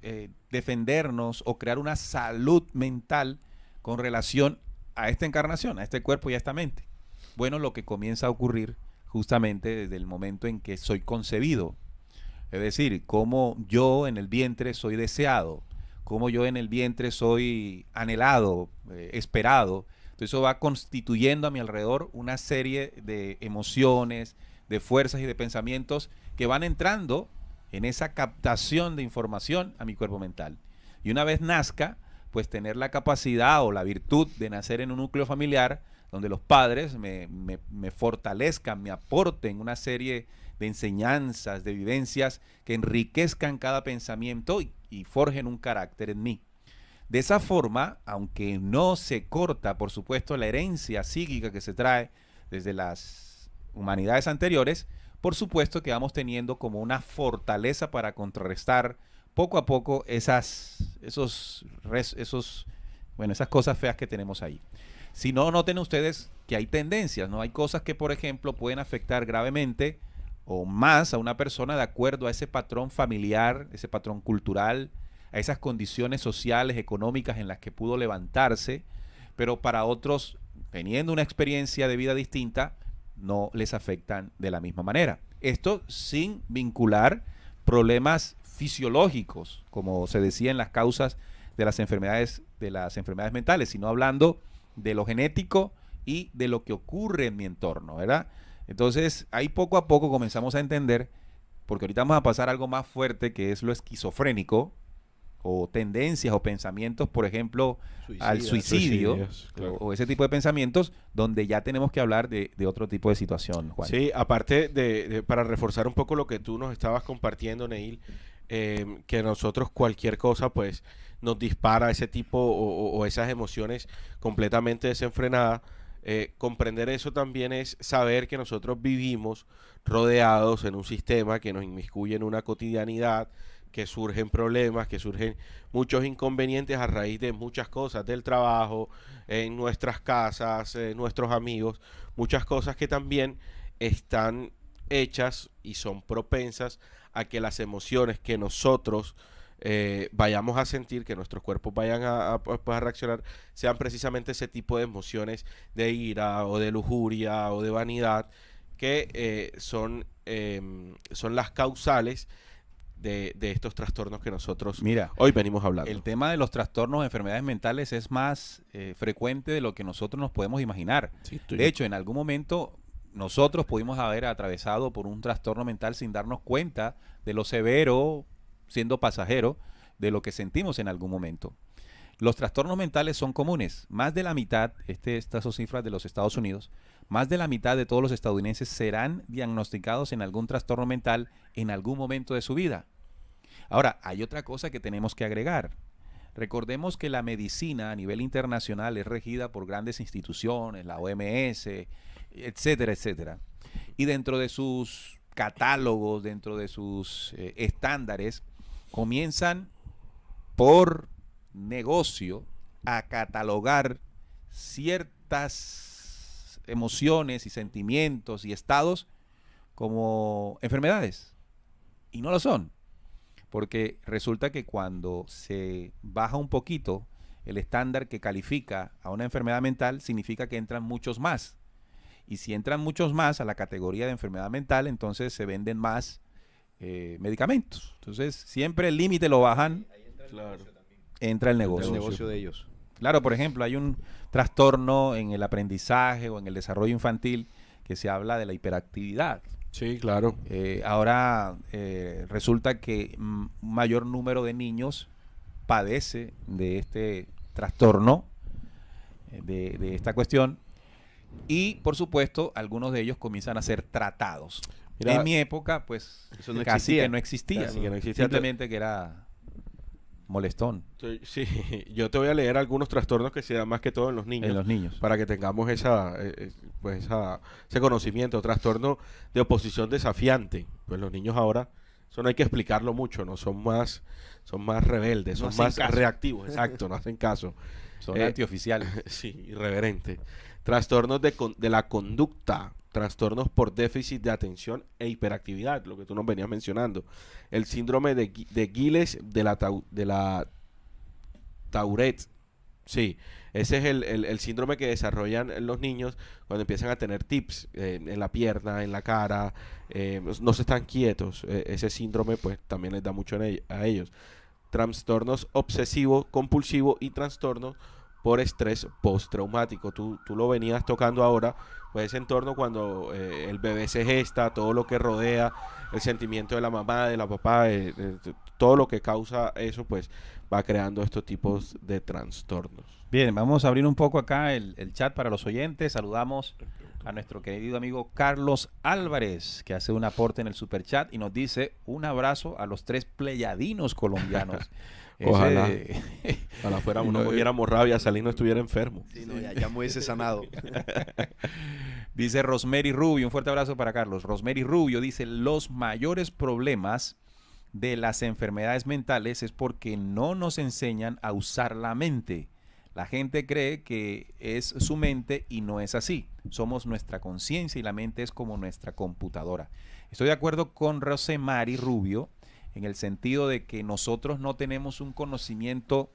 defendernos o crear una salud mental con relación a esta encarnación, a este cuerpo y a esta mente? Bueno, lo que comienza a ocurrir justamente desde el momento en que soy concebido. Es decir, cómo yo en el vientre soy deseado, cómo yo en el vientre soy anhelado, esperado. Entonces eso va constituyendo a mi alrededor una serie de emociones, de fuerzas y de pensamientos que van entrando en esa captación de información a mi cuerpo mental. Y una vez nazca, pues tener la capacidad o la virtud de nacer en un núcleo familiar donde los padres me fortalezcan, me aporten una serie de enseñanzas, de vivencias que enriquezcan cada pensamiento y forjen un carácter en mí. De esa forma, aunque no se corta, por supuesto, la herencia psíquica que se trae desde las humanidades anteriores, por supuesto que vamos teniendo como una fortaleza para contrarrestar poco a poco esas cosas feas que tenemos ahí. Si no, noten ustedes que hay tendencias, ¿no? Hay cosas que, por ejemplo, pueden afectar gravemente o más a una persona de acuerdo a ese patrón familiar, ese patrón cultural, a esas condiciones sociales, económicas en las que pudo levantarse, pero para otros, teniendo una experiencia de vida distinta, no les afectan de la misma manera. Esto sin vincular problemas fisiológicos, como se decía en las causas de las enfermedades mentales, sino hablando de lo genético y de lo que ocurre en mi entorno, ¿verdad? Entonces, ahí poco a poco comenzamos a entender, porque ahorita vamos a pasar a algo más fuerte, que es lo esquizofrénico, o tendencias o pensamientos, por ejemplo, al suicidio, claro, o ese tipo de pensamientos, donde ya tenemos que hablar de otro tipo de situación, Juan. Sí, aparte para reforzar un poco lo que tú nos estabas compartiendo, Neil, que nosotros cualquier cosa, pues, nos dispara ese tipo o esas emociones completamente desenfrenadas. Comprender eso también es saber que nosotros vivimos rodeados en un sistema que nos inmiscuye en una cotidianidad, que surgen problemas, que surgen muchos inconvenientes a raíz de muchas cosas, del trabajo, en nuestras casas, nuestros amigos, muchas cosas que también están hechas y son propensas a que las emociones que nosotros vayamos a sentir, que nuestros cuerpos vayan a reaccionar, sean precisamente ese tipo de emociones de ira o de lujuria o de vanidad, que son las causales de estos trastornos que nosotros hoy venimos hablando. El tema de los trastornos de enfermedades mentales es más frecuente de lo que nosotros nos podemos imaginar. Sí, de hecho, en algún momento nosotros pudimos haber atravesado por un trastorno mental sin darnos cuenta de lo severo, siendo pasajero, de lo que sentimos en algún momento. Los trastornos mentales son comunes. Más de la mitad, estas son cifras de los Estados Unidos, más de la mitad de todos los estadounidenses serán diagnosticados en algún trastorno mental en algún momento de su vida. Ahora, hay otra cosa que tenemos que agregar. Recordemos que la medicina a nivel internacional es regida por grandes instituciones, la OMS, etcétera, etcétera. Y dentro de sus catálogos, dentro de sus estándares, comienzan por negocio a catalogar ciertas emociones y sentimientos y estados como enfermedades. Y no lo son. Porque resulta que cuando se baja un poquito el estándar que califica a una enfermedad mental, significa que entran muchos más. Y si entran muchos más a la categoría de enfermedad mental, entonces se venden más medicamentos. Entonces, siempre el límite lo bajan. Ahí entra el negocio también. Entra el negocio. El negocio de ellos. Claro, por ejemplo, hay un trastorno en el aprendizaje o en el desarrollo infantil que se habla de la hiperactividad. Sí, claro. Ahora resulta que un mayor número de niños padece de este trastorno, de esta cuestión, y por supuesto algunos de ellos comienzan a ser tratados. Mira, en mi época, pues eso no casi que no existía, casi que no existía. Simplemente que era molestón. Sí, yo te voy a leer algunos trastornos que se dan más que todo en los niños. En los niños. Para que tengamos ese conocimiento. Trastorno de oposición desafiante. Pues los niños ahora Eso no hay que explicarlo mucho, ¿no? Son más rebeldes, No son hacen más caso. reactivos, exacto, no hacen caso. Son Eh, antioficiales. Sí, irreverente. Trastornos de la conducta, trastornos por déficit de atención e hiperactividad, lo que tú nos venías mencionando. El síndrome de Giles de la Tourette. Sí, ese es el síndrome que desarrollan los niños cuando empiezan a tener tics en la pierna, en la cara, no se están quietos. Ese síndrome pues también les da mucho a ellos. Trastornos obsesivo, compulsivo y trastornos por estrés postraumático. Tú lo venías tocando ahora, pues ese entorno cuando el bebé se gesta, todo lo que rodea, el sentimiento de la mamá, de la papá, todo lo que causa eso, pues va creando estos tipos de trastornos. Bien, vamos a abrir un poco acá el chat para los oyentes. Saludamos a nuestro querido amigo Carlos Álvarez, que hace un aporte en el super chat y nos dice un abrazo a los 3 pleyadinos colombianos. Ojalá. Ese- Ojalá fuéramos, No, no cogiéramos rabia, salir no estuviera enfermo. Sí, no, ya me hubiese sanado. Dice Rosemary Rubio, un fuerte abrazo para Carlos. Rosemary Rubio dice, los mayores problemas de las enfermedades mentales es porque no nos enseñan a usar la mente. La gente cree que es su mente y no es así. Somos nuestra conciencia y la mente es como nuestra computadora. Estoy de acuerdo con Rosemary Rubio en el sentido de que nosotros no tenemos un conocimiento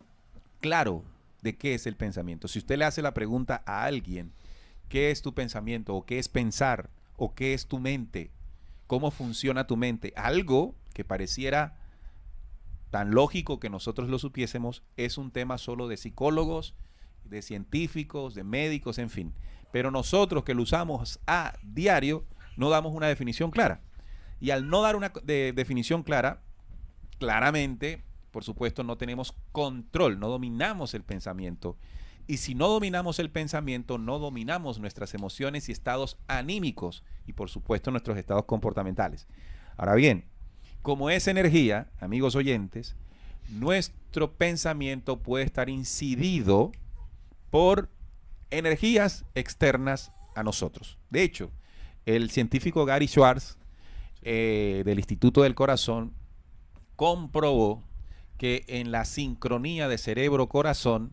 claro de qué es el pensamiento. Si usted le hace la pregunta a alguien, ¿qué es tu pensamiento? ¿O qué es pensar? ¿O qué es tu mente? ¿Cómo funciona tu mente? Algo que pareciera tan lógico que nosotros lo supiésemos, es un tema solo de psicólogos, de científicos, de médicos, en fin. Pero nosotros que lo usamos a diario, no damos una definición clara. Y al no dar una definición clara, claramente, por supuesto, no tenemos control, no dominamos el pensamiento. Y si no dominamos el pensamiento, no dominamos nuestras emociones y estados anímicos y, por supuesto, nuestros estados comportamentales. Ahora bien, como es energía, amigos oyentes, nuestro pensamiento puede estar incidido por energías externas a nosotros. De hecho, el científico Gary Schwartz del Instituto del Corazón comprobó que en la sincronía de cerebro-corazón,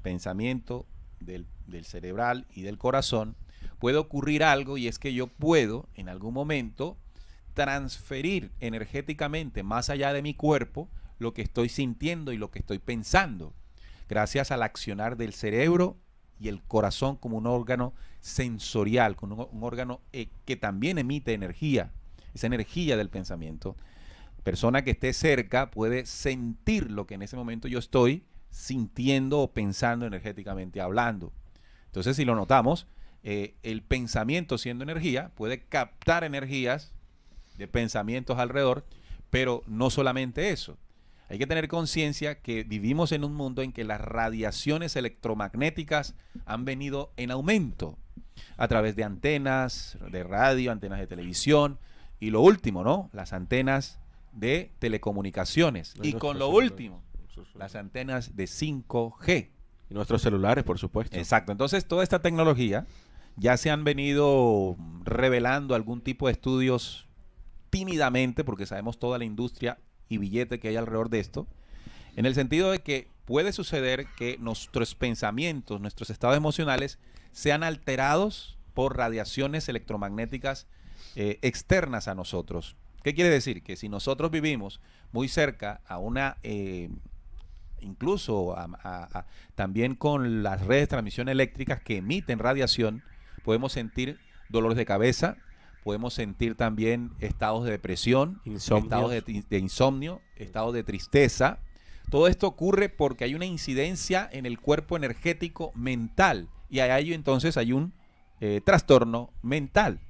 pensamiento del cerebral y del corazón, puede ocurrir algo, y es que yo puedo en algún momento transferir energéticamente más allá de mi cuerpo lo que estoy sintiendo y lo que estoy pensando, gracias al accionar del cerebro y el corazón como un órgano sensorial, como un órgano que también emite energía, esa energía del pensamiento. Persona que esté cerca puede sentir lo que en ese momento yo estoy sintiendo o pensando energéticamente hablando. Entonces, si lo notamos, el pensamiento, siendo energía, puede captar energías de pensamientos alrededor, pero no solamente eso. Hay que tener conciencia que vivimos en un mundo en que las radiaciones electromagnéticas han venido en aumento a través de antenas de radio, antenas de televisión y lo último, ¿no? Las antenas de telecomunicaciones. Y con lo último, las antenas de 5G. Y nuestros celulares, por supuesto. Exacto. Entonces, toda esta tecnología ya se han venido revelando algún tipo de estudios tímidamente, porque sabemos toda la industria y billete que hay alrededor de esto, en el sentido de que puede suceder que nuestros pensamientos, nuestros estados emocionales sean alterados por radiaciones electromagnéticas externas a nosotros. ¿Qué quiere decir? Que si nosotros vivimos muy cerca a una, incluso también con las redes de transmisión eléctricas que emiten radiación, podemos sentir dolores de cabeza, podemos sentir también estados de depresión, estados de insomnio, estados de tristeza. Todo esto ocurre porque hay una incidencia en el cuerpo energético mental y a ello entonces hay un trastorno mental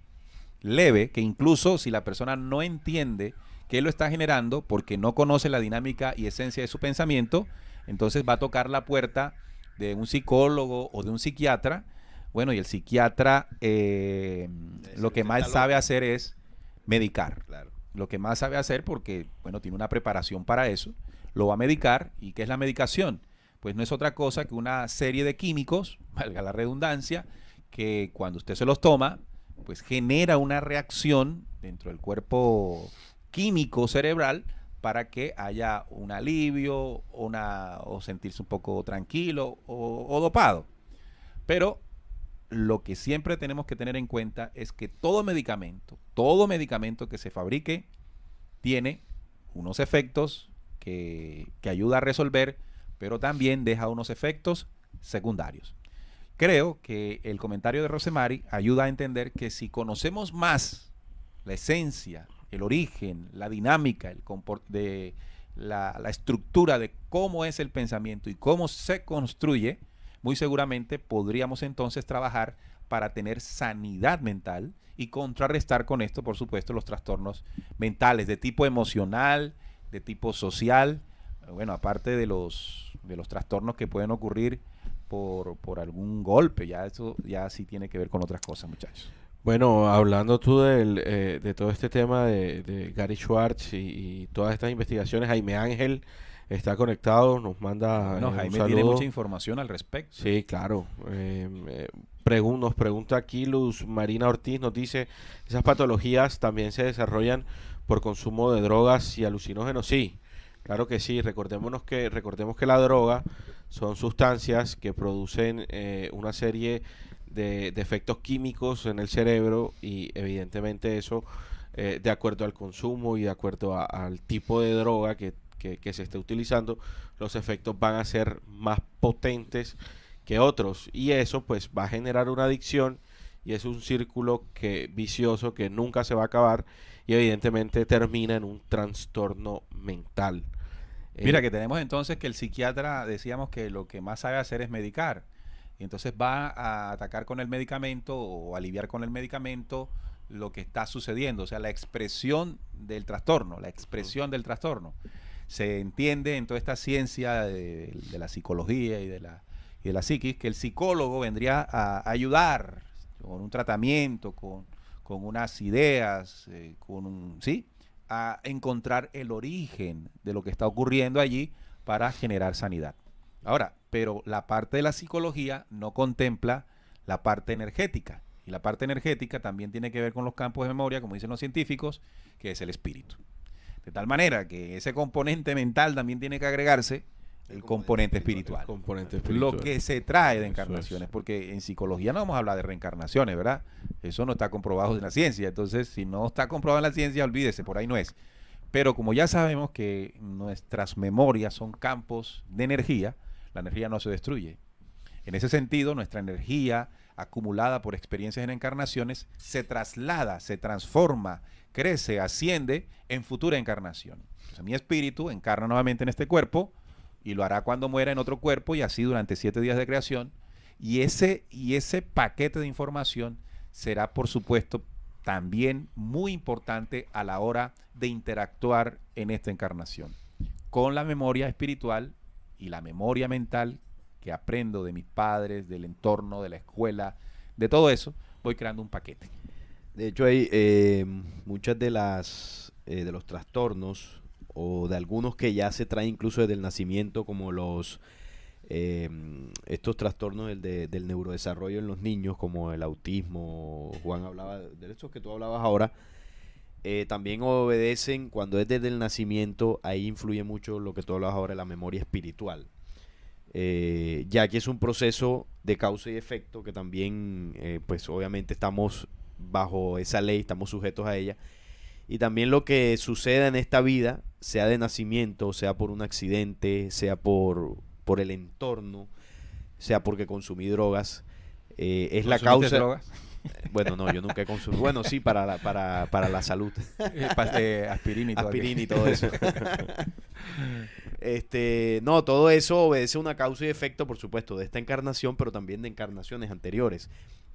leve que incluso si la persona no entiende qué lo está generando porque no conoce la dinámica y esencia de su pensamiento, entonces va a tocar la puerta de un psicólogo o de un psiquiatra. Bueno, y el psiquiatra lo que más sabe hacer es medicar. Claro. Lo que más sabe hacer porque, bueno, tiene una preparación para eso, lo va a medicar. ¿Y qué es la medicación? Pues no es otra cosa que una serie de químicos, valga la redundancia, que cuando usted se los toma, pues genera una reacción dentro del cuerpo químico cerebral para que haya un alivio o sentirse un poco tranquilo o dopado. Pero lo que siempre tenemos que tener en cuenta es que todo medicamento que se fabrique tiene unos efectos que ayuda a resolver, pero también deja unos efectos secundarios. Creo que el comentario de Rosemary ayuda a entender que si conocemos más la esencia, el origen, la dinámica, la estructura de cómo es el pensamiento y cómo se construye, muy seguramente podríamos entonces trabajar para tener sanidad mental y contrarrestar con esto, por supuesto, los trastornos mentales de tipo emocional, de tipo social, bueno, aparte de los trastornos que pueden ocurrir por algún golpe, ya eso ya sí tiene que ver con otras cosas, muchachos. Bueno, hablando tú de todo este tema de Gary Schwartz y todas estas investigaciones, Jaime Ángel está conectado, nos manda Bueno, un Jaime saludo. tiene mucha información al respecto. Sí, claro. Nos pregunta aquí Luz Marina Ortiz, nos dice, ¿esas patologías también se desarrollan por consumo de drogas y alucinógenos? Sí, claro que sí. Recordemos que la droga son sustancias que producen una serie de efectos químicos en el cerebro y evidentemente eso, de acuerdo al consumo y de acuerdo al tipo de droga que se esté utilizando, los efectos van a ser más potentes que otros y eso pues va a generar una adicción y es un círculo vicioso que nunca se va a acabar y evidentemente termina en un trastorno mental. Mira que tenemos entonces que el psiquiatra, decíamos que lo que más sabe hacer es medicar, y entonces va a atacar con el medicamento o aliviar con el medicamento lo que está sucediendo, o sea, la expresión del trastorno, Se entiende en toda esta ciencia de la psicología y de la psiquis que el psicólogo vendría a ayudar con un tratamiento, con unas ideas, ¿sí? A encontrar el origen de lo que está ocurriendo allí para generar sanidad. Ahora, pero la parte de la psicología no contempla la parte energética. Y la parte energética también tiene que ver con los campos de memoria, como dicen los científicos, que es el espíritu. De tal manera que ese componente mental también tiene que agregarse el componente espiritual. Lo que se trae de encarnaciones, porque en psicología no vamos a hablar de reencarnaciones, ¿verdad? Eso no está comprobado en la ciencia. Entonces, si no está comprobado en la ciencia, olvídese, por ahí no es. Pero como ya sabemos que nuestras memorias son campos de energía, la energía no se destruye. En ese sentido, nuestra energía acumulada por experiencias en encarnaciones se traslada, se transforma, crece, asciende en futura encarnación. Entonces, mi espíritu encarna nuevamente en este cuerpo y lo hará cuando muera en otro cuerpo y así durante 7 días de creación. Y ese paquete de información será, por supuesto, también muy importante a la hora de interactuar en esta encarnación con la memoria espiritual y la memoria mental que aprendo de mis padres, del entorno, de la escuela, de todo eso, voy creando un paquete. De hecho, hay muchas de los trastornos o de algunos que ya se traen incluso desde el nacimiento, como estos trastornos del neurodesarrollo en los niños, como el autismo. Juan hablaba de estos que tú hablabas ahora. También obedecen, cuando es desde el nacimiento, ahí influye mucho lo que tú hablabas ahora, la memoria espiritual. Ya que es un proceso de causa y efecto que también, pues obviamente estamos bajo esa ley, estamos sujetos a ella. Y también lo que suceda en esta vida, sea de nacimiento, sea por un accidente, sea por el entorno, sea porque consumí drogas, es la causa. ¿Drogas? Bueno, no, yo nunca he consumido. Bueno, sí, para la salud. Aspirina y todo. Aspirina y todo eso. No, todo eso obedece a una causa y efecto, por supuesto, de esta encarnación, pero también de encarnaciones anteriores.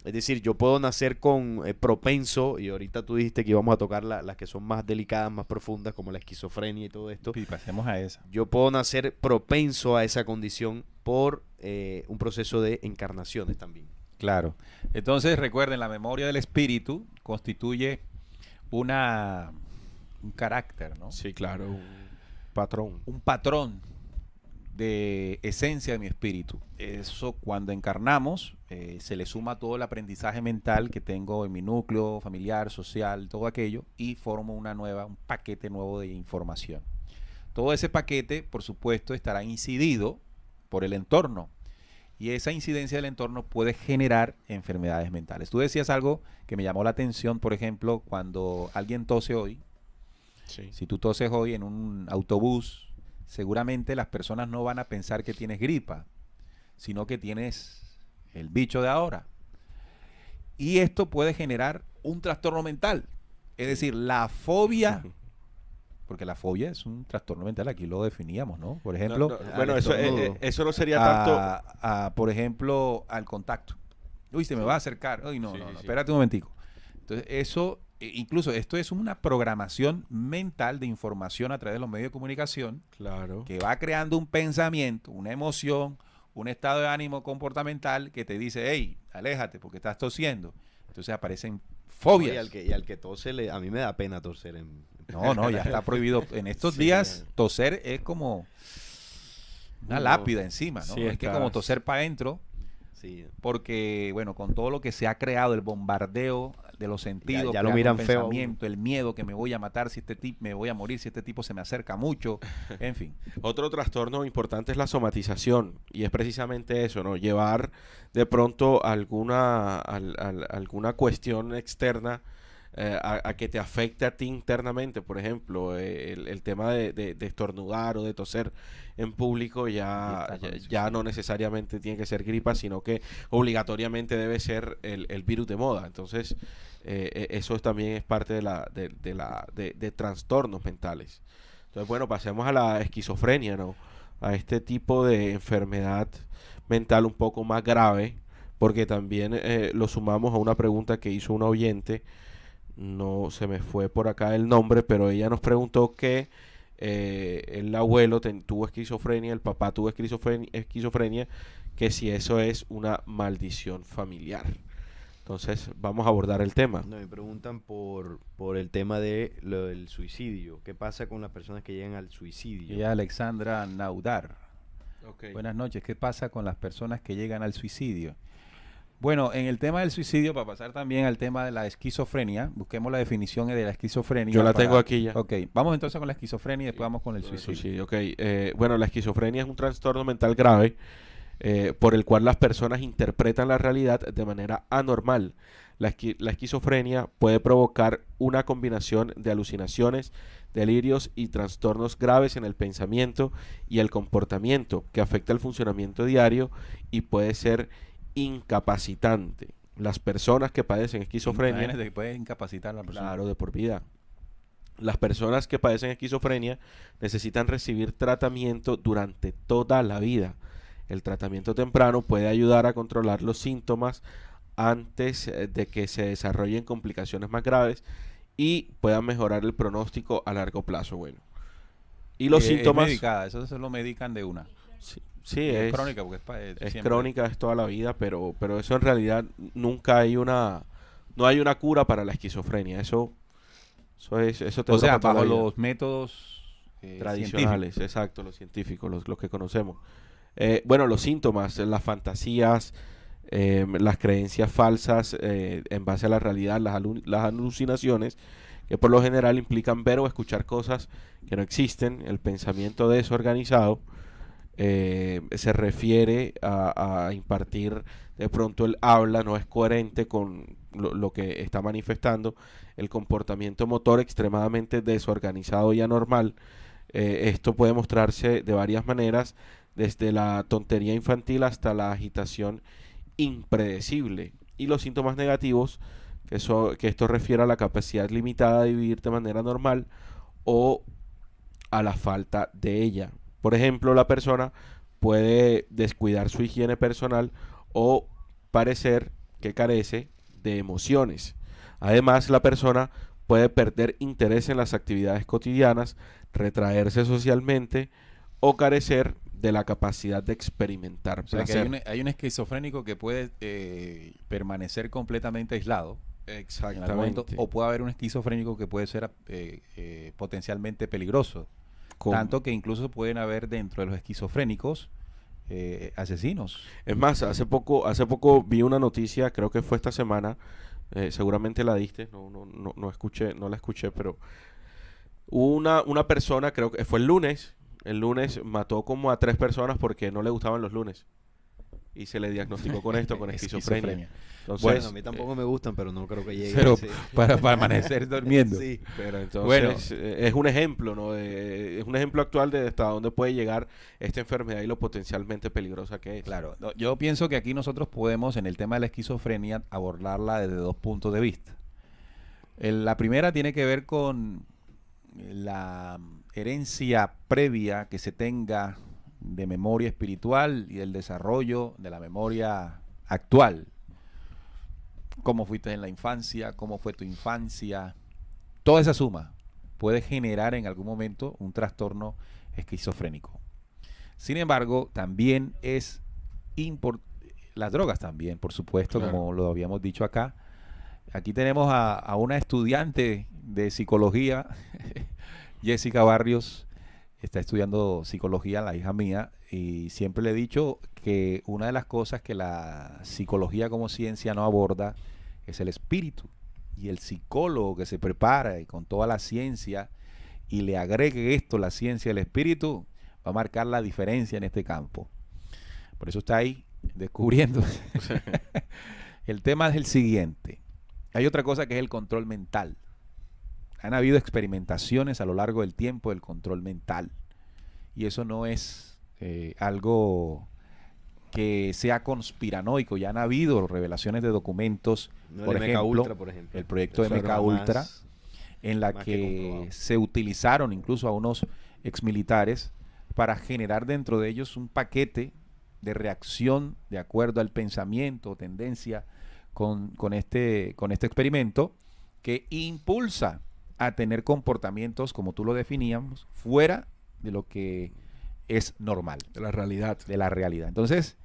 Es decir, yo puedo nacer con propenso, y ahorita tú dijiste que íbamos a tocar las que son más delicadas, más profundas, como la esquizofrenia y todo esto. Y pasemos a esa. Yo puedo nacer propenso a esa condición por un proceso de encarnaciones también. Claro. Entonces, recuerden, la memoria del espíritu constituye un carácter, ¿no? Sí, claro, un patrón. Un patrón de esencia de mi espíritu. Eso cuando encarnamos se le suma todo el aprendizaje mental que tengo en mi núcleo familiar, social, todo aquello, y formo un paquete nuevo de información. Todo ese paquete, por supuesto, estará incidido por el entorno. Y esa incidencia del entorno puede generar enfermedades mentales. Tú decías algo que me llamó la atención, por ejemplo, cuando alguien tose hoy. Sí. Si tú toses hoy en un autobús, seguramente las personas no van a pensar que tienes gripa, sino que tienes el bicho de ahora. Y esto puede generar un trastorno mental. Es decir, la fobia, porque la fobia es un trastorno mental, aquí lo definíamos, ¿no? Por ejemplo, Bueno, eso no sería tanto... por ejemplo, al contacto. Uy, se me va a acercar. Uy, no, Sí, no, no, sí. espérate un momentico. Entonces, eso, incluso esto es una programación mental de información a través de los medios de comunicación Claro. que va creando un pensamiento, una emoción, un estado de ánimo comportamental que te dice, hey, aléjate porque estás tosiendo. Entonces aparecen fobias. Y al que tose, a mí me da pena toser. No, ya está prohibido. En estos Sí, días, ya. toser es como una No. lápida encima, ¿no? Sí, Es que como toser para adentro, Sí. porque, bueno, con todo lo que se ha creado, el bombardeo de los sentidos, Ya lo creando miran un feo a uno. pensamiento, el miedo que me voy a matar si este tipo, me voy a morir si este tipo se me acerca mucho, en fin. Otro trastorno importante es la somatización, y es precisamente eso, ¿no? Llevar de pronto alguna cuestión externa a que te afecte a ti internamente. Por ejemplo, el tema de estornudar o de toser en público ya no necesariamente tiene que ser gripa, sino que obligatoriamente debe ser el virus de moda. Entonces, eso también es parte de trastornos mentales. Entonces, bueno, pasemos a la esquizofrenia, ¿no? A este tipo de enfermedad mental un poco más grave, porque también lo sumamos a una pregunta que hizo una oyente. No se me fue por acá el nombre, pero ella nos preguntó que el abuelo tuvo esquizofrenia, el papá tuvo esquizofrenia, que si eso es una maldición familiar. Entonces, vamos a abordar el tema. No, me preguntan por el tema de lo del suicidio. ¿Qué pasa con las personas que llegan al suicidio? Y Alexandra Naudar. Okay. Buenas noches. ¿Qué pasa con las personas que llegan al suicidio? Bueno, en el tema del suicidio, para pasar también al tema de la esquizofrenia, busquemos la definición de la esquizofrenia. Yo la tengo aquí ya. Ok, vamos entonces con la esquizofrenia y después vamos con el suicidio. Sí, ok. Bueno, la esquizofrenia es un trastorno mental grave por el cual las personas interpretan la realidad de manera anormal. La esquizofrenia puede provocar una combinación de alucinaciones, delirios y trastornos graves en el pensamiento y el comportamiento que afecta el funcionamiento diario y puede ser incapacitante. Las personas que padecen esquizofrenia... Imagínate que puede incapacitar a la persona. Claro, de por vida. Las personas que padecen esquizofrenia necesitan recibir tratamiento durante toda la vida. El tratamiento temprano puede ayudar a controlar los síntomas antes de que se desarrollen complicaciones más graves y puedan mejorar el pronóstico a largo plazo. Bueno, y los síntomas... Es medicada, eso se lo medican de una. Sí, es crónica porque es siempre. crónica, es toda la vida, pero eso en realidad nunca hay no hay una cura para la esquizofrenia. Eso te O sea, dura toda bajo la vida. los métodos Tradicionales, científicos. exacto, los científicos, los que conocemos. Bueno, los síntomas, las fantasías, las creencias falsas en base a la realidad, las alucinaciones, que por lo general implican ver o escuchar cosas que no existen, el pensamiento desorganizado, se refiere a impartir de pronto el habla, no es coherente con lo que está manifestando, el comportamiento motor extremadamente desorganizado y anormal. Esto puede mostrarse de varias maneras, desde la tontería infantil hasta la agitación impredecible. Y los síntomas negativos, que esto refiere a la capacidad limitada de vivir de manera normal o a la falta de ella. Por ejemplo, la persona puede descuidar su higiene personal o parecer que carece de emociones. Además, la persona puede perder interés en las actividades cotidianas, retraerse socialmente o carecer de la capacidad de experimentar O sea, que placer. hay un esquizofrénico que puede permanecer completamente aislado. En algún momento, Exactamente. o puede haber un esquizofrénico que puede ser potencialmente peligroso. Tanto que incluso pueden haber dentro de los esquizofrénicos asesinos. Es más, hace poco vi una noticia, creo que fue esta semana, seguramente la diste, no escuché, no la escuché, pero una persona, creo que fue el lunes mató como a 3 personas porque no le gustaban los lunes. Y se le diagnosticó con esto, con esquizofrenia. Entonces, Bueno, a mí tampoco me gustan, pero no creo que llegue. Pero Sí. para amanecer durmiendo. Sí. pero entonces Bueno. Es un ejemplo, ¿no? Es un ejemplo actual de hasta dónde puede llegar esta enfermedad y lo potencialmente peligrosa que es. Claro, yo pienso que aquí nosotros podemos, en el tema de la esquizofrenia, abordarla desde 2 puntos de vista. La primera tiene que ver con la herencia previa que se tenga de memoria espiritual y el desarrollo de la memoria actual. Cómo fuiste en la infancia, cómo fue tu infancia. Toda esa suma puede generar en algún momento un trastorno esquizofrénico. Sin embargo, también es las drogas también, por supuesto, Claro. como lo habíamos dicho acá. Aquí tenemos a una estudiante de psicología, Jessica Barrios, está estudiando psicología, la hija mía, y siempre le he dicho que una de las cosas que la psicología como ciencia no aborda es el espíritu. Y el psicólogo que se prepara y con toda la ciencia y le agregue esto, la ciencia del espíritu, va a marcar la diferencia en este campo. Por eso está ahí descubriendo. El tema es el siguiente. Hay otra cosa que es el control mental. Han habido experimentaciones a lo largo del tiempo del control mental. Y eso no es algo que sea conspiranoico. Ya han habido revelaciones de documentos, No, por el ejemplo, MK Ultra, por ejemplo. el proyecto Eso MK era Ultra, más- en la más que que comprobado. se utilizaron incluso a unos exmilitares para generar dentro de ellos un paquete de reacción de acuerdo al pensamiento o tendencia con este experimento que impulsa a tener comportamientos, como tú lo definíamos, fuera de lo que es normal, De la realidad. de la realidad. Entonces,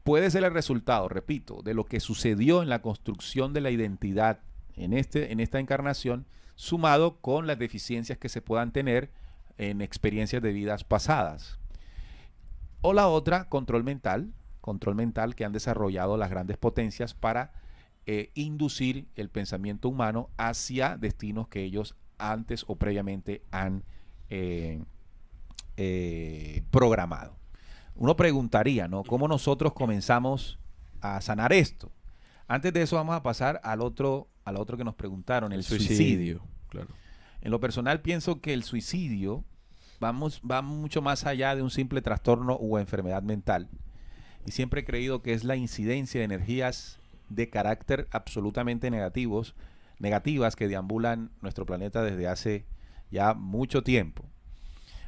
puede ser el resultado, repito, de lo que sucedió en la construcción de la identidad en esta encarnación, sumado con las deficiencias que se puedan tener en experiencias de vidas pasadas. O la otra, control mental que han desarrollado las grandes potencias para inducir el pensamiento humano hacia destinos que ellos antes o previamente han programado. Uno preguntaría, ¿no? ¿Cómo nosotros comenzamos a sanar esto? Antes de eso vamos a pasar al otro que nos preguntaron, el suicidio. Claro. En lo personal pienso que el suicidio va mucho más allá de un simple trastorno o enfermedad mental. Y siempre he creído que es la incidencia de energías de carácter absolutamente negativas que deambulan nuestro planeta desde hace ya mucho tiempo.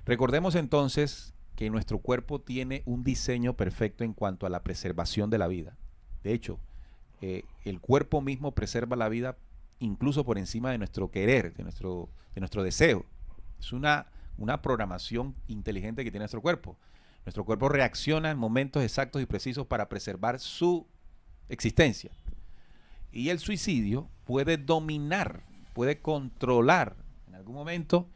Recordemos entonces que nuestro cuerpo tiene un diseño perfecto en cuanto a la preservación de la vida. De hecho, el cuerpo mismo preserva la vida incluso por encima de nuestro querer, de nuestro deseo. Es una programación inteligente que tiene nuestro cuerpo. Nuestro cuerpo reacciona en momentos exactos y precisos para preservar su existencia. Y el suicidio puede dominar, puede controlar en algún momento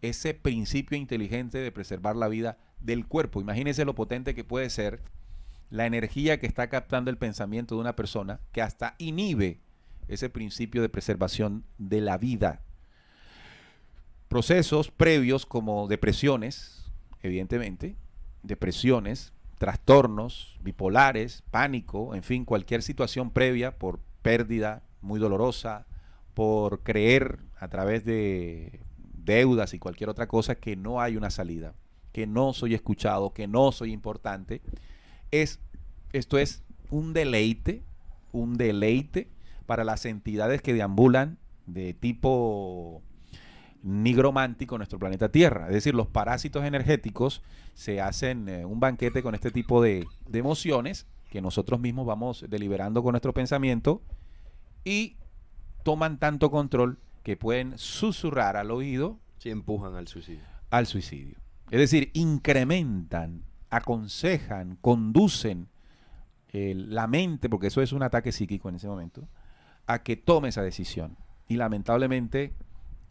ese principio inteligente de preservar la vida del cuerpo. Imagínense lo potente que puede ser la energía que está captando el pensamiento de una persona que hasta inhibe ese principio de preservación de la vida. Procesos previos como depresiones, evidentemente, trastornos bipolares, pánico, en fin, cualquier situación previa por pérdida muy dolorosa, por creer a través de deudas y cualquier otra cosa que no hay una salida, que no soy escuchado, que no soy importante. Esto es un deleite para las entidades que deambulan de tipo nigromántico en nuestro planeta Tierra. Es decir, los parásitos energéticos se hacen un banquete con este tipo de emociones que nosotros mismos vamos deliberando con nuestro pensamiento y toman tanto control que pueden susurrar al oído Sí, empujan al suicidio. al suicidio. Es decir, incrementan, aconsejan, conducen la mente, porque eso es un ataque psíquico en ese momento, a que tome esa decisión. Y lamentablemente,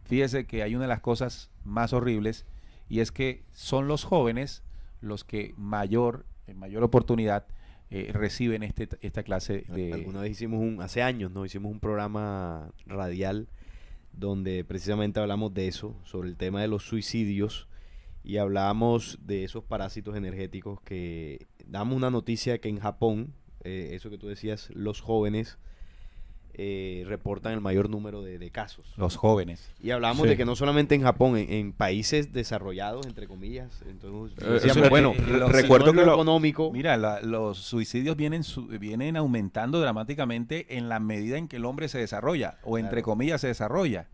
fíjese que hay una de las cosas más horribles y es que son los jóvenes los que en mayor oportunidad reciben esta clase de... Alguna vez hace años, ¿no? Hicimos un programa radial donde precisamente hablamos de eso, sobre el tema de los suicidios, y hablábamos de esos parásitos energéticos que damos una noticia que en Japón, eso que tú decías, los jóvenes reportan el mayor número de casos. Los jóvenes. Y hablamos Sí. de que no solamente en Japón, en países desarrollados, entre comillas, entonces, Eso, bueno, recuerdo que lo lo- económico, Mira, los suicidios vienen aumentando dramáticamente en la medida en que el hombre se desarrolla, o entre Claro. comillas se desarrolla.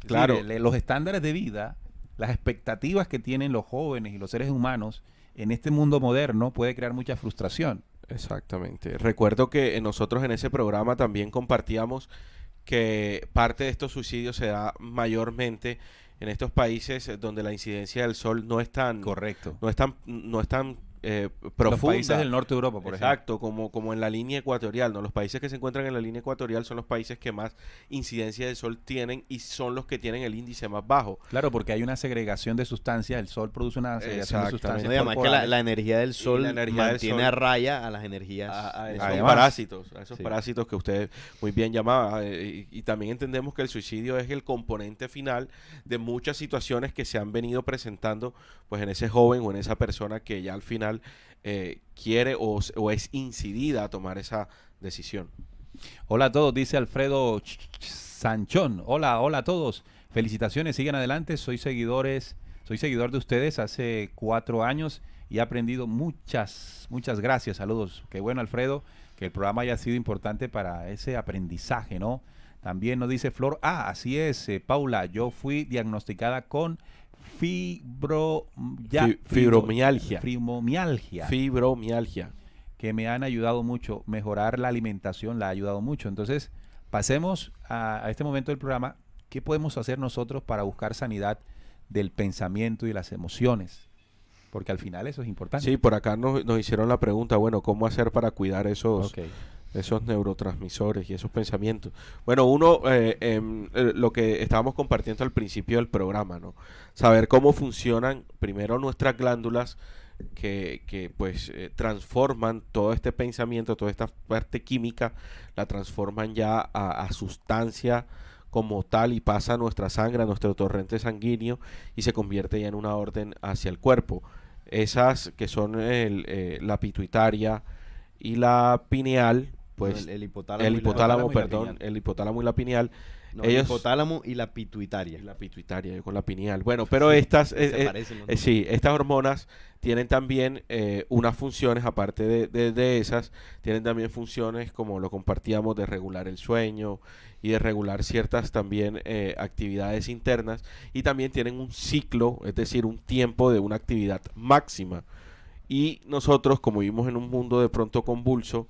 Es Claro. decir, los estándares de vida, las expectativas que tienen los jóvenes y los seres humanos en este mundo moderno puede crear mucha frustración. Exactamente. Recuerdo que nosotros en ese programa también compartíamos que parte de estos suicidios se da mayormente en estos países donde la incidencia del sol no es tan, Correcto. no es tan Los profunda. países del norte de Europa, por ejemplo. Exacto, como en la línea ecuatorial, ¿no? Los países que se encuentran en la línea ecuatorial son los países que más incidencia del sol tienen y son los que tienen el índice más bajo. Claro, porque hay una segregación de sustancias, el sol produce una segregación de Exactamente. sustancias no, y además que corporales. la energía del sol la energía del mantiene sol a raya a las energías a de esos Además. parásitos, a esos Sí. parásitos que usted muy bien llamaba. Y también entendemos que el suicidio es el componente final de muchas situaciones que se han venido presentando pues en ese joven o en esa persona que ya al final quiere o es incidida a tomar esa decisión. Hola a todos, dice Alfredo Sanchón. Hola a todos. Felicitaciones, sigan adelante. Soy seguidor de ustedes hace 4 años y he aprendido muchas gracias. Saludos. Qué bueno, Alfredo, que el programa haya sido importante para ese aprendizaje, ¿no? También nos dice Flor, así es, Paula, yo fui diagnosticada con Fibromialgia. fibromialgia, que me han ayudado mucho. Mejorar la alimentación la ha ayudado mucho. Entonces, pasemos a este momento del programa. ¿Qué podemos hacer nosotros para buscar sanidad del pensamiento y las emociones? Porque al final eso es importante. Sí, por acá nos hicieron la pregunta, bueno, ¿cómo hacer para cuidar esos Ok. neurotransmisores y esos pensamientos? Bueno, lo que estábamos compartiendo al principio del programa, ¿no? Saber cómo funcionan primero nuestras glándulas que transforman todo este pensamiento, toda esta parte química, la transforman ya a sustancia como tal y pasa a nuestra sangre, a nuestro torrente sanguíneo y se convierte ya en una orden hacia el cuerpo. Esas que son la pituitaria y la pineal, pues el el hipotálamo, hipotálamo, y la perdón, pineal. el hipotálamo y la pineal, el ellos- hipotálamo y la pituitaria. la pituitaria yo con la pineal. Bueno, pero estas Se parecen los sí, estas hormonas tienen también unas funciones, aparte de esas, tienen también funciones, como lo compartíamos, de regular el sueño y de regular ciertas también actividades internas, y también tienen un ciclo, es decir, un tiempo de una actividad máxima. Y nosotros, como vivimos en un mundo de pronto convulso,